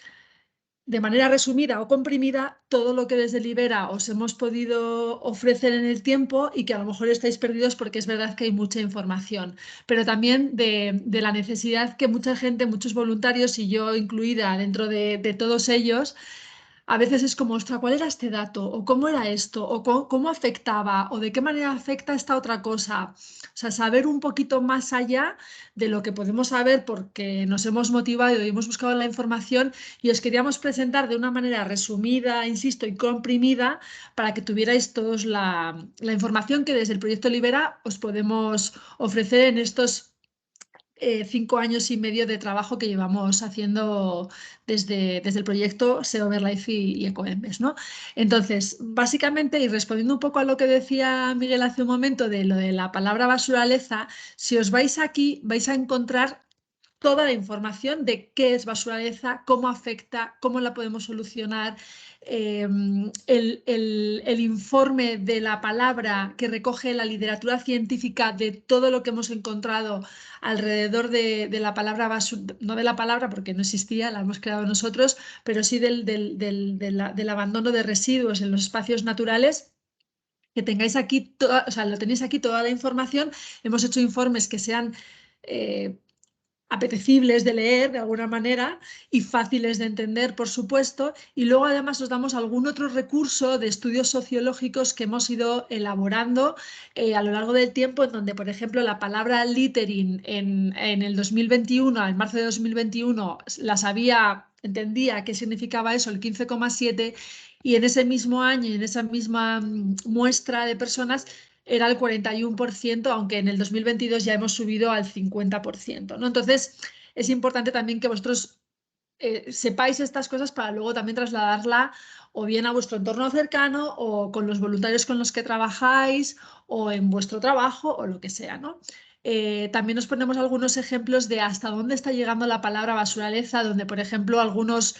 de manera resumida o comprimida todo lo que desde Libera os hemos podido ofrecer en el tiempo y que a lo mejor estáis perdidos porque es verdad que hay mucha información, pero también de la necesidad que mucha gente, muchos voluntarios y yo incluida dentro de todos ellos, a veces es como, ostras, ¿cuál era este dato? ¿O cómo era esto? ¿O cómo afectaba? ¿O de qué manera afecta esta otra cosa? O sea, saber un poquito más allá de lo que podemos saber porque nos hemos motivado y hemos buscado la información y os queríamos presentar de una manera resumida, insisto, y comprimida para que tuvierais todos la información que desde el Proyecto Libera os podemos ofrecer en estos 5 años y medio de trabajo que llevamos haciendo desde el proyecto SEO Overlife y Ecoembes, ¿no? Entonces, básicamente, y respondiendo un poco a lo que decía Miguel hace un momento de lo de la palabra basuraleza, si os vais aquí, vais a encontrar toda la información de qué es basuraleza, cómo afecta, cómo la podemos solucionar, el informe de la palabra que recoge la literatura científica de todo lo que hemos encontrado alrededor de la palabra basura, no de la palabra porque no existía, la hemos creado nosotros, pero sí del abandono de residuos en los espacios naturales. Que tengáis aquí, o sea, lo tenéis aquí toda la información. Hemos hecho informes que sean apetecibles de leer de alguna manera y fáciles de entender, por supuesto. Y luego además os damos algún otro recurso de estudios sociológicos que hemos ido elaborando a lo largo del tiempo, en donde, por ejemplo, la palabra littering en el 2021, en marzo de 2021, entendía qué significaba eso, el 15,7, y en ese mismo año y en esa misma muestra de personas era el 41%, aunque en el 2022 ya hemos subido al 50%, ¿no? Entonces, es importante también que vosotros sepáis estas cosas para luego también trasladarla o bien a vuestro entorno cercano o con los voluntarios con los que trabajáis o en vuestro trabajo o lo que sea, ¿no? También os ponemos algunos ejemplos de hasta dónde está llegando la palabra basuraleza, donde, por ejemplo, algunos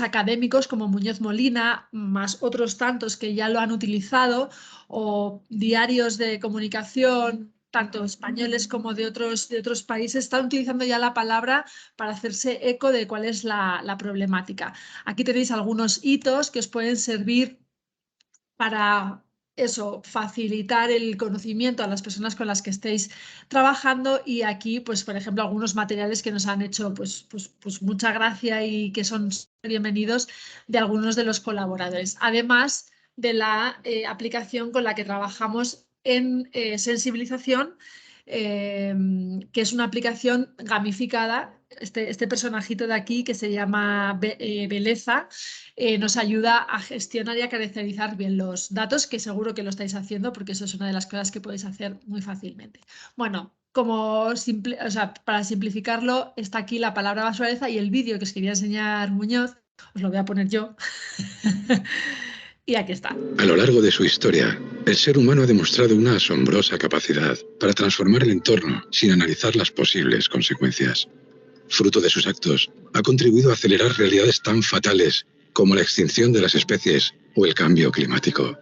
académicos como Muñoz Molina, más otros tantos que ya lo han utilizado, o diarios de comunicación, tanto españoles como de otros países, están utilizando ya la palabra para hacerse eco de cuál es la problemática. Aquí tenéis algunos hitos que os pueden servir para eso, facilitar el conocimiento a las personas con las que estéis trabajando, y aquí, pues, por ejemplo, algunos materiales que nos han hecho pues mucha gracia y que son bienvenidos de algunos de los colaboradores, además de la aplicación con la que trabajamos en sensibilización, que es una aplicación gamificada. Este personajito de aquí, que se llama Beleza, nos ayuda a gestionar y a caracterizar bien los datos, que seguro que lo estáis haciendo, porque eso es una de las cosas que podéis hacer muy fácilmente. Bueno, para simplificarlo, está aquí la palabra basuraleza y el vídeo que os quería enseñar Muñoz, os lo voy a poner yo. Y aquí está. A lo largo de su historia, el ser humano ha demostrado una asombrosa capacidad para transformar el entorno sin analizar las posibles consecuencias. Fruto de sus actos, ha contribuido a acelerar realidades tan fatales como la extinción de las especies o el cambio climático.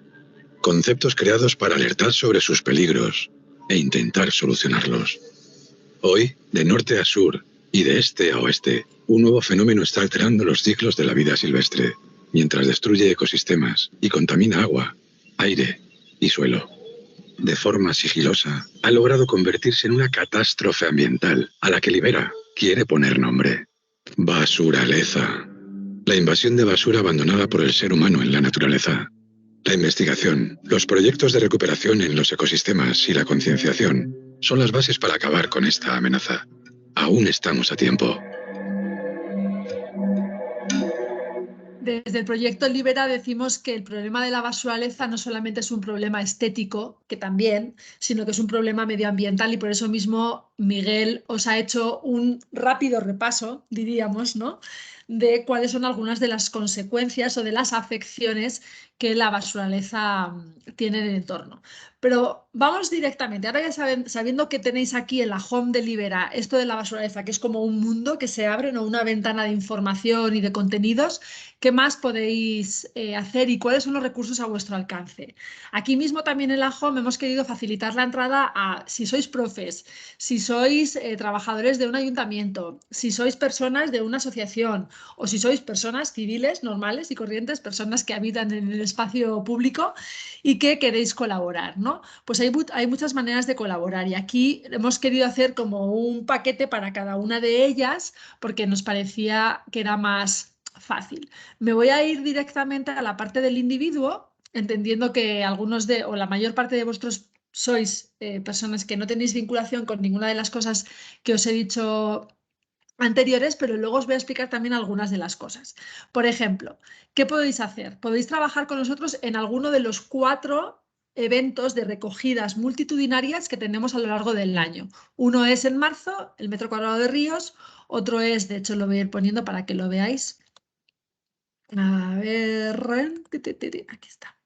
Conceptos creados para alertar sobre sus peligros e intentar solucionarlos. Hoy, de norte a sur y de este a oeste, un nuevo fenómeno está alterando los ciclos de la vida silvestre, mientras destruye ecosistemas y contamina agua, aire y suelo. De forma sigilosa, ha logrado convertirse en una catástrofe ambiental a la que Libera quiere poner nombre: basuraleza. La invasión de basura abandonada por el ser humano en la naturaleza. La investigación, los proyectos de recuperación en los ecosistemas y la concienciación son las bases para acabar con esta amenaza. Aún estamos a tiempo. Desde el proyecto Libera decimos que el problema de la basuraleza no solamente es un problema estético, que también, sino que es un problema medioambiental, y por eso mismo Miguel os ha hecho un rápido repaso, diríamos, ¿no?, de cuáles son algunas de las consecuencias o de las afecciones que la basuraleza tiene en el entorno. Pero vamos directamente, ahora ya sabiendo que tenéis aquí en la home de Libera esto de la basuraleza, que es como un mundo que se abre, ¿no?, una ventana de información y de contenidos. ¿Qué más podéis hacer y cuáles son los recursos a vuestro alcance? Aquí mismo también en la home hemos querido facilitar la entrada a, si sois profes, si sois trabajadores de un ayuntamiento, si sois personas de una asociación o si sois personas civiles normales y corrientes, personas que habitan en el espacio público y que queréis colaborar, ¿no? Pues hay muchas maneras de colaborar, y aquí hemos querido hacer como un paquete para cada una de ellas porque nos parecía que era más fácil. Me voy a ir directamente a la parte del individuo, entendiendo que o la mayor parte de vosotros sois personas que no tenéis vinculación con ninguna de las cosas que os he dicho anteriores, pero luego os voy a explicar también algunas de las cosas. Por ejemplo, ¿qué podéis hacer? Podéis trabajar con nosotros en alguno de los 4 eventos de recogidas multitudinarias que tenemos a lo largo del año. Uno es en marzo, el metro cuadrado de Ríos. Otro es, de hecho lo voy a ir poniendo para que lo veáis. A ver, aquí está.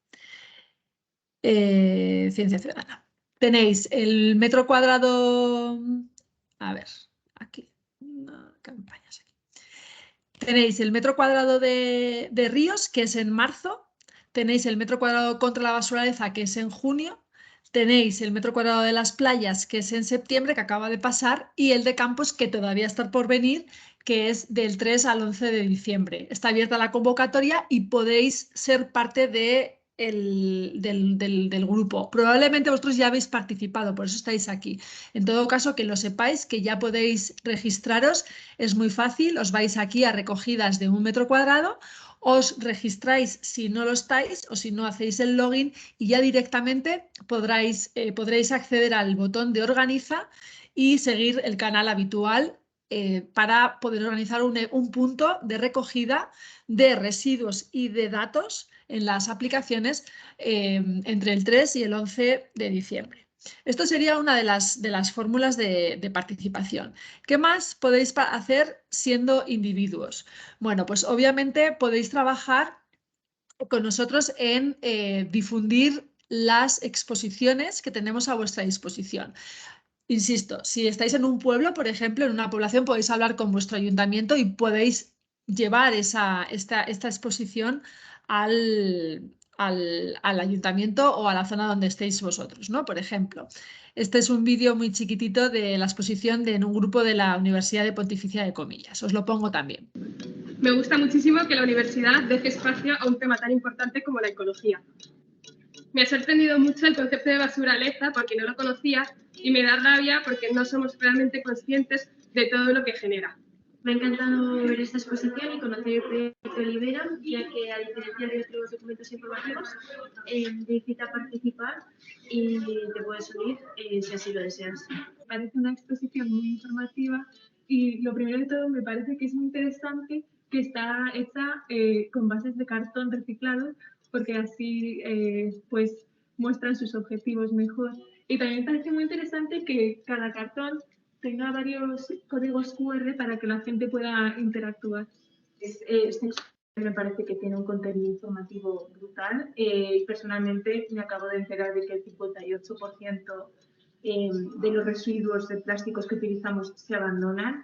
Ciencia Ciudadana. Tenéis el metro cuadrado, a ver, aquí, no, campañas aquí. Tenéis el metro cuadrado de Ríos, que es en marzo. Tenéis el metro cuadrado contra la basuraleza, que es en junio. Tenéis el metro cuadrado de las playas, que es en septiembre, que acaba de pasar, y el de campos, que todavía está por venir, que es del 3 al 11 de diciembre. Está abierta la convocatoria y podéis ser parte de del grupo. Probablemente vosotros ya habéis participado, por eso estáis aquí. En todo caso, que lo sepáis, que ya podéis registraros, es muy fácil, os vais aquí a recogidas de 1 metro cuadrado, os registráis si no lo estáis o si no hacéis el login y ya directamente podréis acceder al botón de organiza y seguir el canal habitual para poder organizar un punto de recogida de residuos y de datos en las aplicaciones entre el 3 y el 11 de diciembre. Esto sería una de las fórmulas de participación. ¿Qué más podéis hacer siendo individuos? Bueno, pues obviamente podéis trabajar con nosotros en difundir las exposiciones que tenemos a vuestra disposición. Insisto, si estáis en un pueblo, por ejemplo, en una población, podéis hablar con vuestro ayuntamiento y podéis llevar esta exposición al ayuntamiento o a la zona donde estéis vosotros, ¿no? Por ejemplo, este es un vídeo muy chiquitito de la exposición en un grupo de la Universidad de Pontificia de Comillas. Os lo pongo también. Me gusta muchísimo que la universidad deje espacio a un tema tan importante como la ecología. Me ha sorprendido mucho el concepto de basuraleza porque no lo conocía y me da rabia porque no somos realmente conscientes de todo lo que genera. Me ha encantado ver esta exposición y conocer el proyecto Libera, ya que a diferencia de otros documentos informativos, te incita a participar y te puedes unir si así lo deseas. Parece una exposición muy informativa y lo primero de todo me parece que es muy interesante que está hecha con bases de cartón reciclados porque así pues muestran sus objetivos mejor. Y también parece muy interesante que cada cartón tenga varios códigos QR para que la gente pueda interactuar. Me parece que tiene un contenido informativo brutal. Personalmente me acabo de enterar de que el 58% de los residuos de plásticos que utilizamos se abandonan.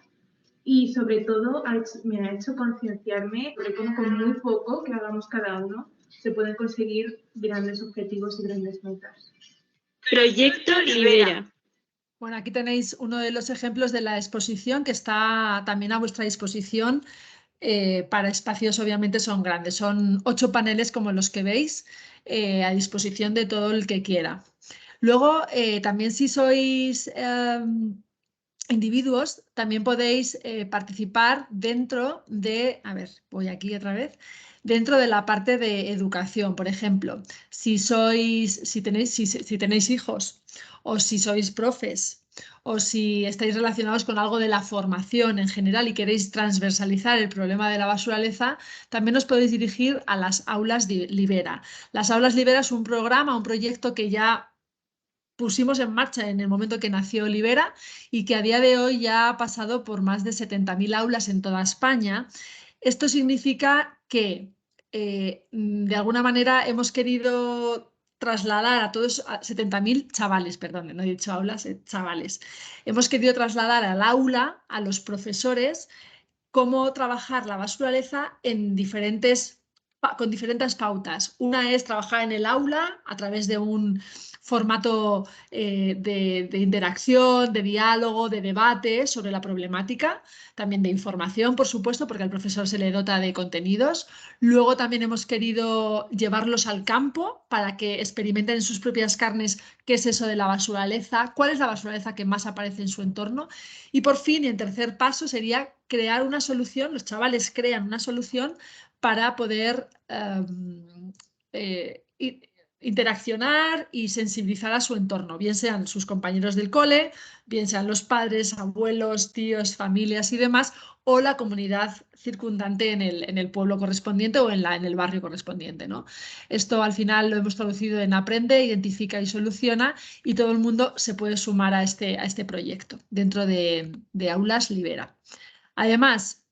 Y sobre todo me ha hecho concienciarme de cómo con muy poco que hagamos cada uno se pueden conseguir grandes objetivos y grandes metas. Proyecto Libera. Bueno, aquí tenéis uno de los ejemplos de la exposición que está también a vuestra disposición. Para espacios obviamente son grandes, son 8 paneles como los que veis a disposición de todo el que quiera. Luego también si sois individuos, también podéis participar dentro de, a ver, voy aquí otra vez, dentro de la parte de educación. Por ejemplo, si tenéis hijos o si sois profes o si estáis relacionados con algo de la formación en general y queréis transversalizar el problema de la basuraleza, también os podéis dirigir a las aulas Libera. Las aulas Libera es un programa, un proyecto que ya pusimos en marcha en el momento que nació Libera y que a día de hoy ya ha pasado por más de 70.000 aulas en toda España. Esto significa que de alguna manera hemos querido trasladar a todos, a 70.000 chavales, perdón, no he dicho aulas, chavales. Hemos querido trasladar al aula, a los profesores, cómo trabajar la basuraleza con diferentes pautas. Una es trabajar en el aula a través de un formato de interacción, de diálogo, de debate sobre la problemática, también de información, por supuesto, porque al profesor se le dota de contenidos. Luego también hemos querido llevarlos al campo para que experimenten en sus propias carnes qué es eso de la basuraleza, cuál es la basuraleza que más aparece en su entorno. Y por fin, y en tercer paso, sería crear una solución, los chavales crean una solución para poder interaccionar y sensibilizar a su entorno, bien sean sus compañeros del cole, bien sean los padres, abuelos, tíos, familias y demás, o la comunidad circundante en el pueblo correspondiente o en el barrio correspondiente, ¿no? Esto al final lo hemos traducido en aprende, identifica y soluciona, y todo el mundo se puede sumar a este proyecto dentro de Aulas Libera. Además,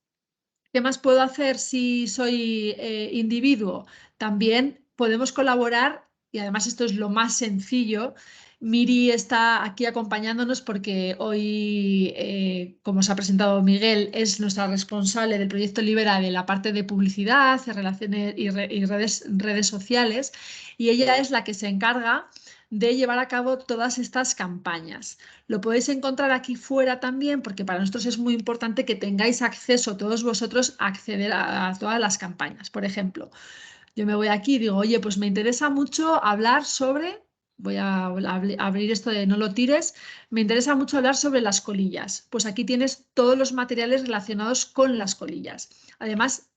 ¿qué más puedo hacer si soy individuo? También podemos colaborar, y además esto es lo más sencillo. Miri está aquí acompañándonos porque hoy, como os ha presentado Miguel, es nuestra responsable del proyecto Libera de la parte de publicidad, relaciones y redes sociales, y ella es la que se encarga de llevar a cabo todas estas campañas. Lo podéis encontrar aquí fuera también porque para nosotros es muy importante que tengáis acceso todos vosotros a acceder a todas las campañas. Por ejemplo, Yo me voy aquí y digo, oye, pues me interesa mucho hablar sobre, voy a abrir esto de no lo tires, me interesa mucho hablar sobre las colillas. Pues aquí tienes todos los materiales relacionados con las colillas. Además,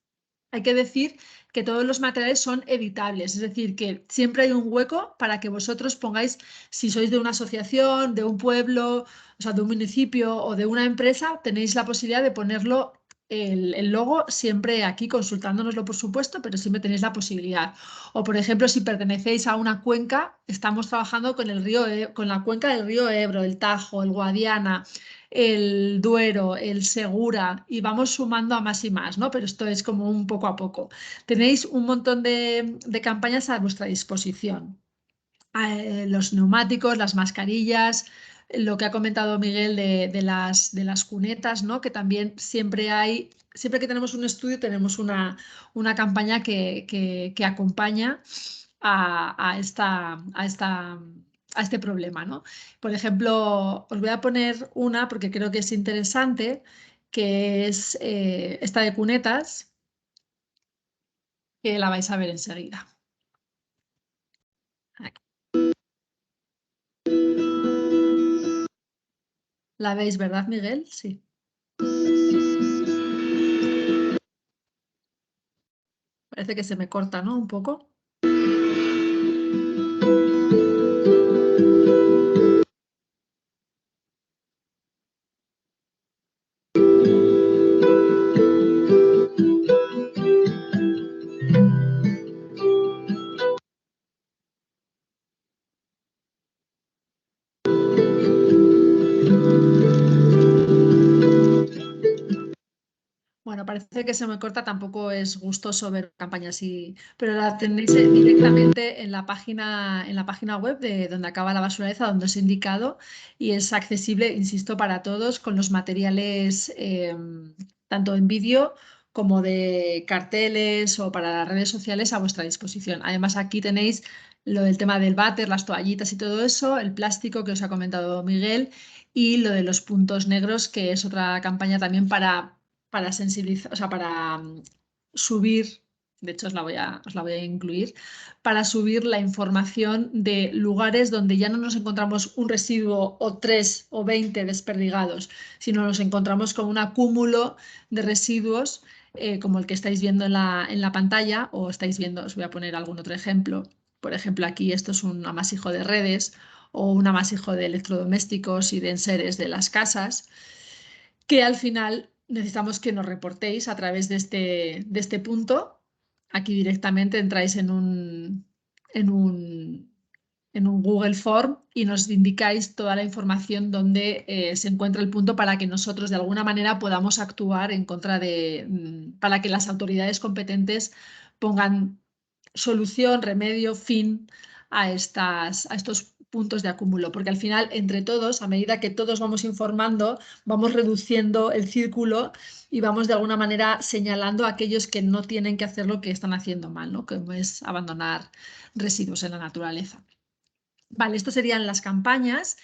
hay que decir que todos los materiales son editables, es decir, que siempre hay un hueco para que vosotros pongáis, si sois de una asociación, de un pueblo, o sea, de un municipio o de una empresa, tenéis la posibilidad de ponerlo el logo siempre aquí, consultándonoslo por supuesto, pero siempre tenéis la posibilidad. O por ejemplo, si pertenecéis a una cuenca, estamos trabajando con el río, con la cuenca del río Ebro, el Tajo, el Guadiana, el Duero, el Segura, y vamos sumando a más y más, ¿no? Pero esto es como un poco a poco. Tenéis un montón de campañas a vuestra disposición. Los neumáticos, las mascarillas, lo que ha comentado Miguel de las cunetas, ¿no? Que también siempre hay, siempre que tenemos un estudio tenemos una campaña que acompaña a este problema, ¿no? Por ejemplo, os voy a poner una porque creo que es interesante, que es esta de cunetas, que la vais a ver enseguida. Aquí. ¿La veis, verdad, Miguel? Sí. Parece que se me corta, ¿no? Un poco. Bueno, parece que se me corta, tampoco es gustoso ver campañas así, pero la tenéis directamente en la página web de donde acaba la basuraleza, donde os he indicado, y es accesible, insisto, para todos con los materiales tanto en vídeo como de carteles o para las redes sociales a vuestra disposición. Además, aquí tenéis lo del tema del váter, las toallitas y todo eso, el plástico que os ha comentado Miguel y lo de los puntos negros, que es otra campaña también para sensibilizar, o sea, para subir, de hecho os la voy a incluir, para subir la información de lugares donde ya no nos encontramos un residuo o 3 o 20 desperdigados, sino nos encontramos con un acúmulo de residuos como el que estáis viendo en la pantalla, o estáis viendo, os voy a poner algún otro ejemplo. Por ejemplo, aquí esto es un amasijo de redes o un amasijo de electrodomésticos y de enseres de las casas, que al final necesitamos que nos reportéis a través de este punto. Aquí directamente entráis en un Google Form y nos indicáis toda la información donde se encuentra el punto para que nosotros de alguna manera podamos actuar en contra para que las autoridades competentes pongan solución, remedio, fin a estos puntos de acúmulo, porque al final, entre todos, a medida que todos vamos informando, vamos reduciendo el círculo y vamos de alguna manera señalando a aquellos que no tienen que hacer lo que están haciendo mal, ¿no? Como es abandonar residuos en la naturaleza. Vale, esto serían las campañas.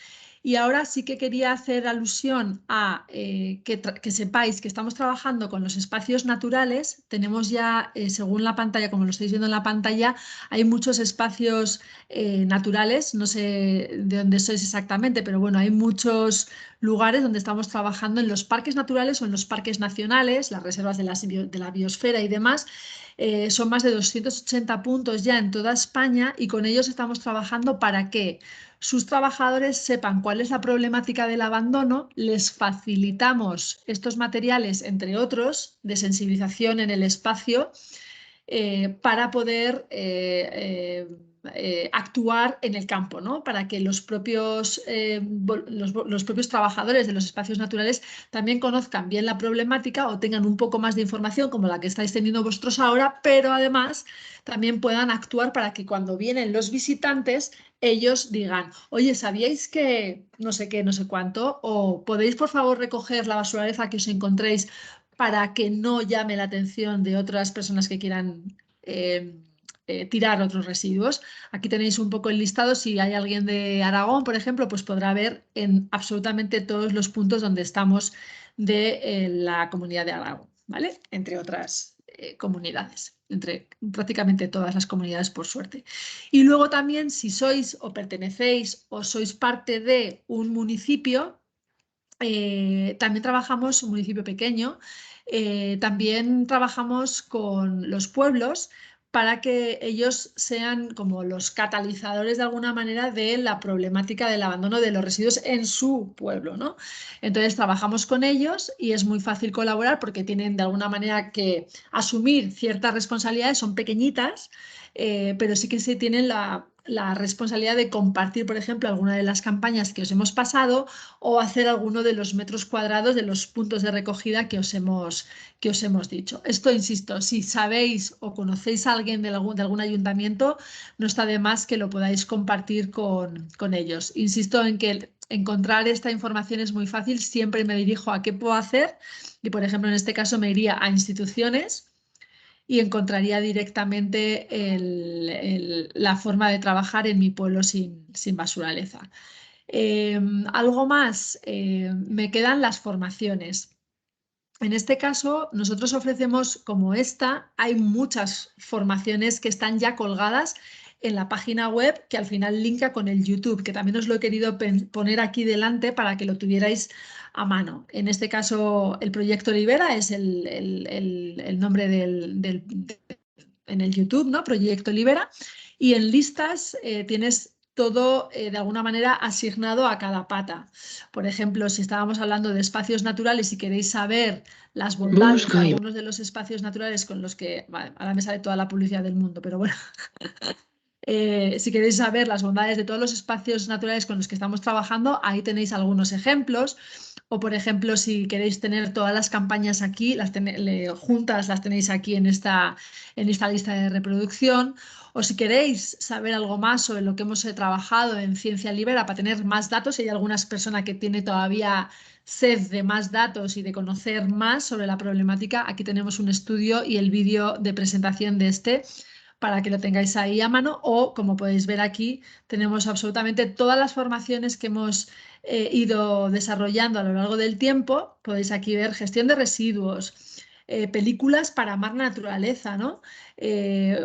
Y ahora sí que quería hacer alusión a que sepáis que estamos trabajando con los espacios naturales. Tenemos ya, según la pantalla, como lo estáis viendo en la pantalla, hay muchos espacios naturales. No sé de dónde sois exactamente, pero bueno, hay muchos lugares donde estamos trabajando en los parques naturales o en los parques nacionales, las reservas de la biosfera y demás. Son más de 280 puntos ya en toda España y con ellos estamos trabajando para que sus trabajadores sepan cuál es la problemática del abandono, les facilitamos estos materiales, entre otros, de sensibilización en el espacio para poder actuar en el campo, ¿no? Para que los propios trabajadores de los espacios naturales también conozcan bien la problemática o tengan un poco más de información como la que estáis teniendo vosotros ahora, pero además también puedan actuar para que cuando vienen los visitantes ellos digan, oye, ¿sabíais que no sé qué, no sé cuánto? O podéis por favor recoger la basuraleza que os encontréis para que no llame la atención de otras personas que quieran tirar otros residuos. Aquí tenéis un poco el listado. Si hay alguien de Aragón, por ejemplo, pues podrá ver en absolutamente todos los puntos donde estamos de la comunidad de Aragón, ¿vale? Entre otras comunidades. entre prácticamente todas las comunidades, por suerte. Y luego también, si sois o pertenecéis o sois parte de un municipio, también trabajamos, un municipio pequeño, también trabajamos con los pueblos para que ellos sean como los catalizadores de alguna manera de la problemática del abandono de los residuos en su pueblo, ¿no? Entonces trabajamos con ellos y es muy fácil colaborar porque tienen de alguna manera que asumir ciertas responsabilidades, son pequeñitas, pero sí que se tienen la responsabilidad de compartir, por ejemplo, alguna de las campañas que os hemos pasado o hacer alguno de los metros cuadrados de los puntos de recogida que os hemos dicho. Esto, insisto, si sabéis o conocéis a alguien de algún ayuntamiento, no está de más que lo podáis compartir con ellos. Insisto en que encontrar esta información es muy fácil, siempre me dirijo a qué puedo hacer y, por ejemplo, en este caso me iría a instituciones y encontraría directamente la forma de trabajar en mi pueblo sin basuraleza. Algo más, me quedan las formaciones. En este caso, nosotros ofrecemos como esta, hay muchas formaciones que están ya colgadas en la página web que al final linka con el YouTube, que también os lo he querido poner aquí delante para que lo tuvierais a mano. En este caso, el proyecto Libera es el nombre en el YouTube, ¿no? Proyecto Libera. Y en listas tienes todo de alguna manera asignado a cada pata. Por ejemplo, si estábamos hablando de espacios naturales y queréis saber las bondades de algunos de los espacios naturales con los que, vale, ahora me sale toda la publicidad del mundo, pero bueno, si queréis saber las bondades de todos los espacios naturales con los que estamos trabajando, ahí tenéis algunos ejemplos. O, por ejemplo, si queréis tener todas las campañas aquí, juntas las tenéis aquí en esta lista de reproducción. O si queréis saber algo más sobre lo que hemos trabajado en Ciencia Libera para tener más datos, si hay alguna persona que tiene todavía sed de más datos y de conocer más sobre la problemática, aquí tenemos un estudio y el vídeo de presentación de este para que lo tengáis ahí a mano o, como podéis ver aquí, tenemos absolutamente todas las formaciones que hemos ido desarrollando a lo largo del tiempo. Podéis aquí ver gestión de residuos, películas para amar naturaleza, ¿no?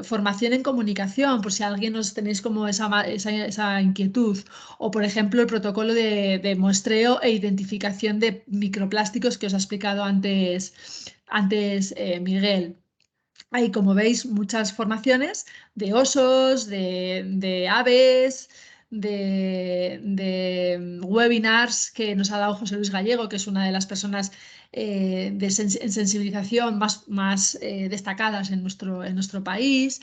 Formación en comunicación, por si alguien os tenéis como esa inquietud. O, por ejemplo, el protocolo de muestreo e identificación de microplásticos que os ha explicado antes Miguel. Hay, como veis, muchas formaciones de osos, de aves, de webinars que nos ha dado José Luis Gallego, que es una de las personas en sensibilización más destacadas en nuestro país.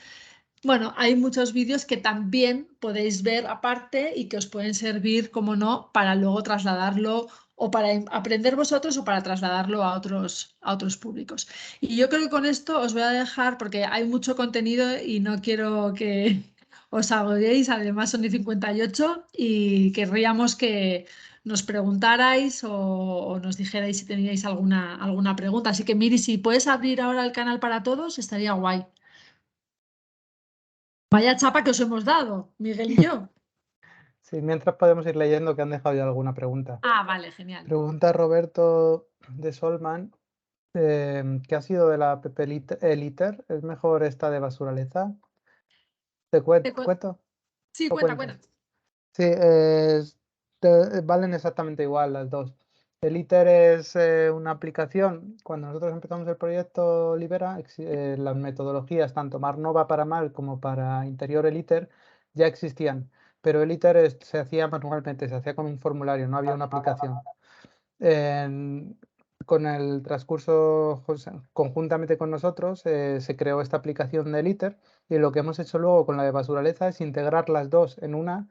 Bueno, hay muchos vídeos que también podéis ver aparte y que os pueden servir, como no, para luego trasladarlo o para aprender vosotros o para trasladarlo a otros públicos. Y yo creo que con esto os voy a dejar porque hay mucho contenido y no quiero que os agobiéis. Además son 58 y querríamos que nos preguntarais o nos dijerais si teníais alguna pregunta. Así que Miri, si puedes abrir ahora el canal para todos, estaría guay. Vaya chapa que os hemos dado, Miguel y yo. Sí, mientras podemos ir leyendo que han dejado ya alguna pregunta. Ah, vale, genial. Pregunta Roberto de Solman, ¿qué ha sido de la app Eliter? ¿Es mejor esta de basuraleza? ¿Te cuento? Sí, ¿O cuenta. cuentas? Sí, valen exactamente igual las dos. El ITER es una aplicación. Cuando nosotros empezamos el proyecto Libera, las metodologías, tanto Marnova para MAL como para Interior el ITER, ya existían. Pero el ITER se hacía manualmente, se hacía con un formulario, no había una aplicación. Con el transcurso, conjuntamente con nosotros, se creó esta aplicación del ITER y lo que hemos hecho luego con la de Basuraleza es integrar las dos en una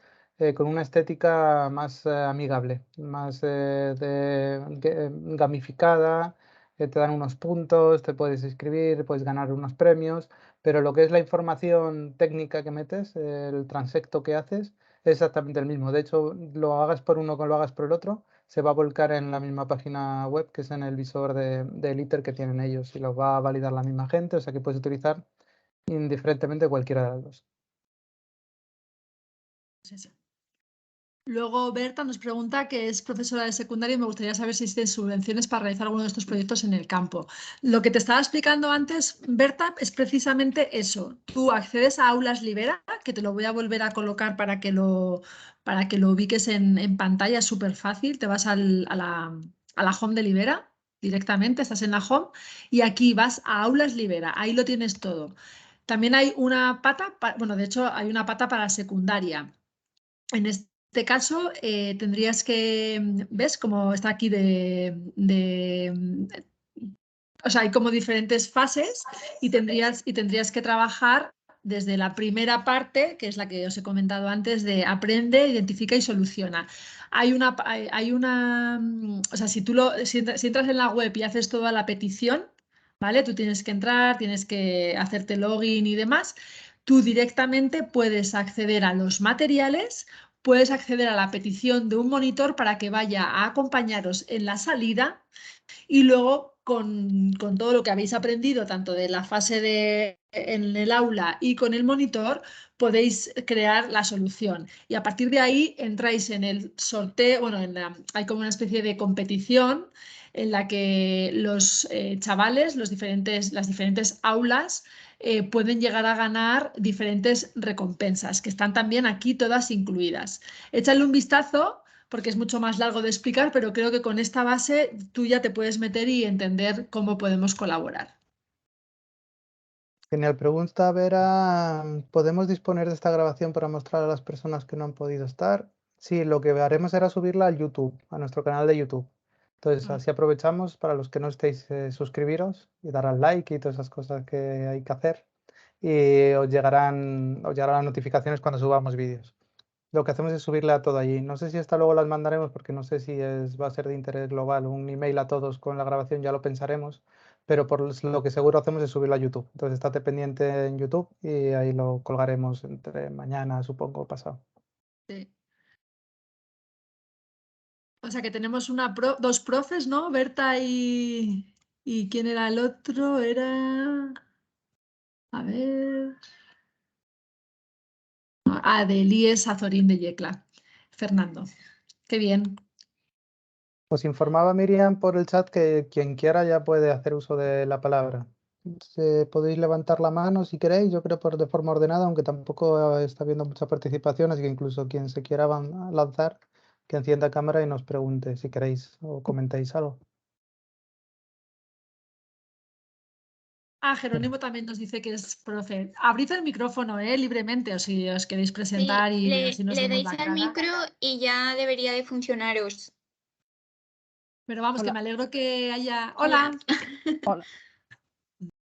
con una estética más amigable, más gamificada, te dan unos puntos, te puedes inscribir, puedes ganar unos premios, pero lo que es la información técnica que metes, el transecto que haces, es exactamente el mismo. De hecho, lo hagas por uno o lo hagas por el otro, se va a volcar en la misma página web, que es en el visor de ITER que tienen ellos, y lo va a validar la misma gente, o sea que puedes utilizar indiferentemente cualquiera de las dos. Sí. Luego Berta nos pregunta que es profesora de secundaria y me gustaría saber si existen subvenciones para realizar alguno de estos proyectos en el campo. Lo que te estaba explicando antes, Berta, es precisamente eso. Tú accedes a Aulas Libera, que te lo voy a volver a colocar para que lo ubiques en pantalla, es súper fácil. Te vas a la home de Libera directamente, estás en la home y aquí vas a Aulas Libera, ahí lo tienes todo. También hay una pata, bueno, de hecho hay una pata para secundaria. En este caso, tendrías que, ¿ves? Como está aquí o sea, hay como diferentes fases y tendrías que trabajar desde la primera parte, que es la que os he comentado antes, de aprende, identifica y soluciona. O sea, si entras en la web y haces toda la petición, ¿vale? Tú tienes que entrar, tienes que hacerte login y demás. Tú directamente puedes acceder a los materiales, puedes acceder a la petición de un monitor para que vaya a acompañaros en la salida y luego con todo lo que habéis aprendido, tanto de la fase en el aula y con el monitor, podéis crear la solución. Y a partir de ahí entráis en el sorteo, bueno, hay como una especie de competición en la que los chavales, las diferentes aulas, pueden llegar a ganar diferentes recompensas, que están también aquí todas incluidas. Échale un vistazo porque es mucho más largo de explicar, pero creo que con esta base tú ya te puedes meter y entender cómo podemos colaborar. Genial. Pregunta Vera, ¿podemos disponer de esta grabación para mostrar a las personas que no han podido estar? Sí, lo que haremos será subirla al YouTube, a nuestro canal de YouTube. Entonces, así aprovechamos para los que no estéis, suscribiros y dar al like y todas esas cosas que hay que hacer. Y os llegarán las notificaciones cuando subamos vídeos. Lo que hacemos es subirle a todo allí. No sé si esta luego las mandaremos porque no sé si va a ser de interés global. Un email a todos con la grabación ya lo pensaremos, pero por lo que seguro hacemos es subirlo a YouTube. Entonces estate pendiente en YouTube y ahí lo colgaremos entre mañana, supongo, o pasado. Sí. O sea que tenemos dos profes, ¿no? Berta y ¿quién era el otro? Era... A ver... de Elías Azorín de Yecla. Fernando. Qué bien. Os informaba Miriam por el chat que quien quiera ya puede hacer uso de la palabra. Podéis levantar la mano si queréis, yo creo de forma ordenada, aunque tampoco está habiendo mucha participación, así que incluso quien se quiera lanzar, que encienda cámara y nos pregunte si queréis o comentéis algo. Jerónimo también nos dice que es profe. Abrid el micrófono, libremente, o si os queréis presentar Sí, y así nos le vemos dais la al cara. micro y ya debería de funcionaros. Pero vamos, que Hola. me alegro que haya... Hola.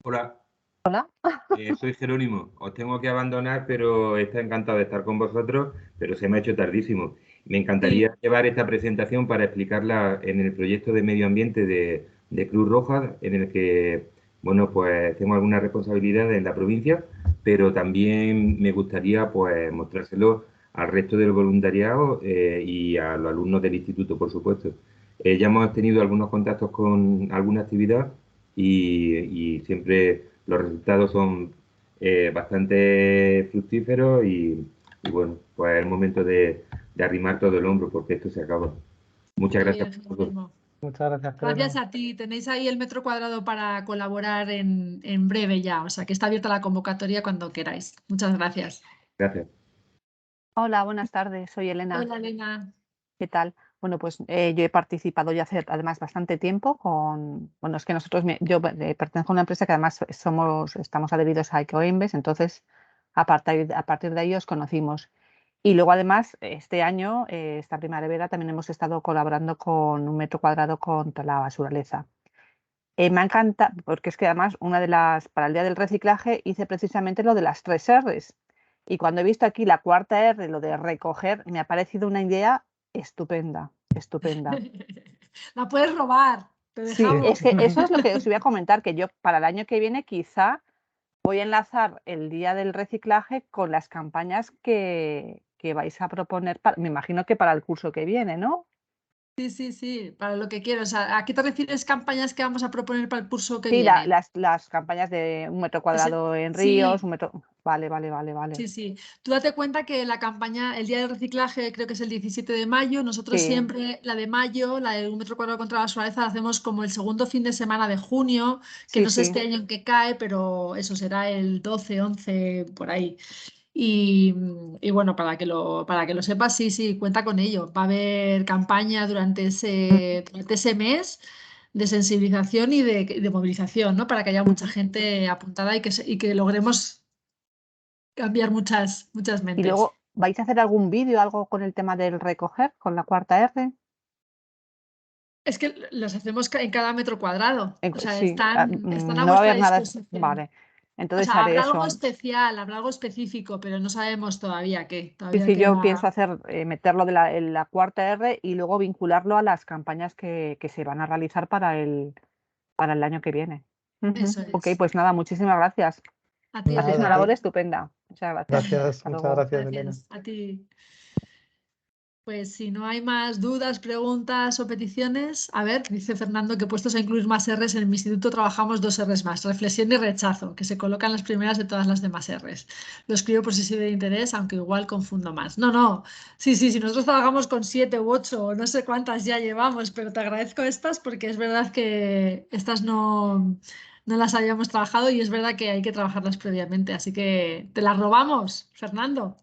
¡Hola! Hola, Hola. soy Jerónimo. Os tengo que abandonar, pero está encantado de estar con vosotros, pero se me ha hecho tardísimo. Me encantaría llevar esta presentación para explicarla en el proyecto de medio ambiente de Cruz Roja, en el que, bueno, pues tengo alguna responsabilidad en la provincia, pero también me gustaría, pues, mostrárselo al resto del voluntariado y a los alumnos del instituto, por supuesto. Ya hemos tenido algunos contactos con alguna actividad y siempre los resultados son bastante fructíferos y bueno, pues es el momento de arrimar todo el hombro porque esto se acaba. Muchas Qué gracias bien, por todo. Jerónimo. Muchas gracias, Gracias Jerónimo. a ti. Tenéis ahí el metro cuadrado para colaborar en breve ya. O sea, que está abierta la convocatoria cuando queráis. Muchas gracias. Gracias. Hola, buenas tardes. Soy Elena. Hola, Elena. ¿Qué tal? Bueno, pues yo he participado ya hace además bastante tiempo bueno, es que yo pertenezco a una empresa que además estamos adheridos a Ecoembes, entonces a partir de ahí os conocimos. Y luego además este año, esta primavera, también hemos estado colaborando con un metro cuadrado contra la basuraleza. Me encanta, porque es que además para el día del reciclaje hice precisamente lo de las 3 R's. Y cuando he visto aquí la cuarta R, lo de recoger, me ha parecido una idea estupenda, estupenda. La puedes robar. Te Sí, dejamos. es que eso es lo que os iba a comentar, que yo para el año que viene quizá voy a enlazar el día del reciclaje con las campañas que vais a proponer, me imagino que para el curso que viene, ¿no? Sí, para lo que quiero. O sea, ¿a qué te refieres campañas que vamos a proponer para el curso que Sí, viene? las campañas de 1 metro cuadrado en ríos, Sí, 1 metro. Vale, vale, vale, vale. sí. Tú date cuenta que la campaña, el día del reciclaje, creo que es el 17 de mayo. Nosotros Sí, siempre la de mayo, la de 1 metro cuadrado contra la naturaleza, la hacemos como el segundo fin de semana de junio, que sí, no sé este sí. año en qué cae, pero eso será el 12, 11, por ahí. Y, y bueno, para que lo sepas, sí, cuenta con ello. Va a haber campaña durante ese mes de sensibilización y de movilización, ¿no? Para que haya mucha Ujú. gente apuntada y que logremos cambiar muchas Y mentes. luego, ¿vais a hacer algún vídeo, algo con el tema del recoger, con la cuarta R? Es que los hacemos en cada metro cuadrado, o sea, Sí, están a no va a vuestra haber nada. disposición. Vale, O entonces sea, haré habrá algo eso. especial, habrá algo específico, pero no sabemos todavía qué. Sí, Todavía sí, yo pienso queda. hacer, meterlo en la cuarta R y luego vincularlo a las campañas que se van a realizar para el año que viene. Ujú. Eso Ok, es. pues nada, muchísimas gracias. A ti, Hacéis una Nada, a Elena. labor ti. estupenda. Muchas gracias. Gracias, Hasta muchas luego. gracias, Elena. Gracias a ti. Pues si no hay más dudas, preguntas o peticiones, a ver, dice Fernando que puestos a incluir más Rs, en mi instituto trabajamos 2 Rs más, reflexión y rechazo, que se colocan las primeras de todas las demás Rs. Lo escribo por si sirve de interés, aunque igual confundo más. No, sí, nosotros trabajamos con 7 u 8 o no sé cuántas ya llevamos, pero te agradezco estas porque es verdad que estas no las habíamos trabajado y es verdad que hay que trabajarlas previamente, así que te las robamos, Fernando.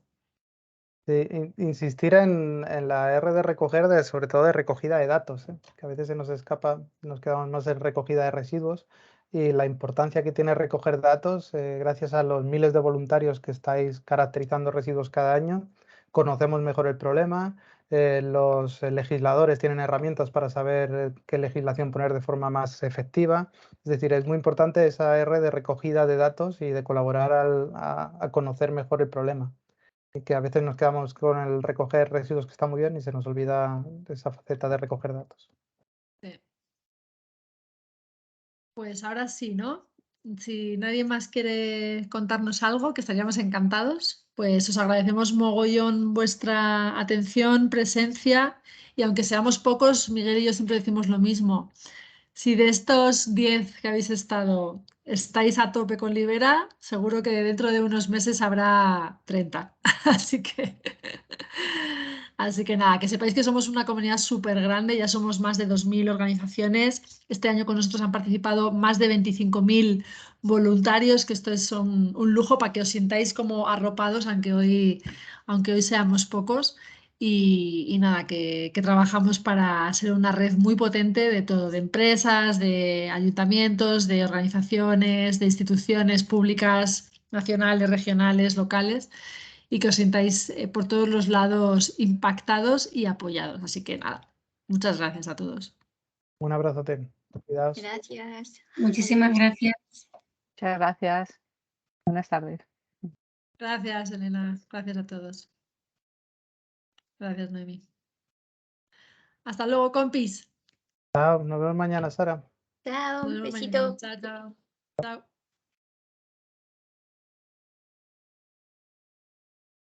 Sí, insistir en la R de recoger, sobre todo de recogida de datos, que a veces se nos escapa, nos quedamos más en recogida de residuos y la importancia que tiene recoger datos, gracias a los miles de voluntarios que estáis caracterizando residuos cada año, conocemos mejor el problema, los legisladores tienen herramientas para saber qué legislación poner de forma más efectiva, es decir, es muy importante esa R de recogida de datos y de colaborar a conocer mejor el problema. Y que a veces nos quedamos con el recoger residuos, que está muy bien, y se nos olvida esa faceta de recoger datos. Sí. Pues ahora sí, ¿no? Si nadie más quiere contarnos algo, que estaríamos encantados, pues os agradecemos mogollón vuestra atención, presencia y aunque seamos pocos, Miguel y yo siempre decimos lo mismo. Si de estos 10 que habéis estado estáis a tope con Libera, seguro que dentro de unos meses habrá 30. Así que, así que nada, que sepáis que somos una comunidad súper grande, ya somos más de 2.000 organizaciones. Este año con nosotros han participado más de 25.000 voluntarios, que esto es un lujo para que os sintáis como arropados, aunque hoy seamos pocos. Y nada, que trabajamos para ser una red muy potente de todo, de empresas, de ayuntamientos, de organizaciones, de instituciones públicas, nacionales, regionales, locales, y que os sintáis por todos los lados impactados y apoyados. Así que nada, muchas gracias a todos. Un abrazote. Cuidaos. Gracias. Muchísimas Adiós. gracias. Muchas gracias. Buenas tardes. Gracias, Elena. Gracias a todos. Gracias, Noemi. Hasta luego, compis. Chao, nos vemos mañana, Sara. Chao, Nos vemos mañana. besito. Chao, chao. Chao.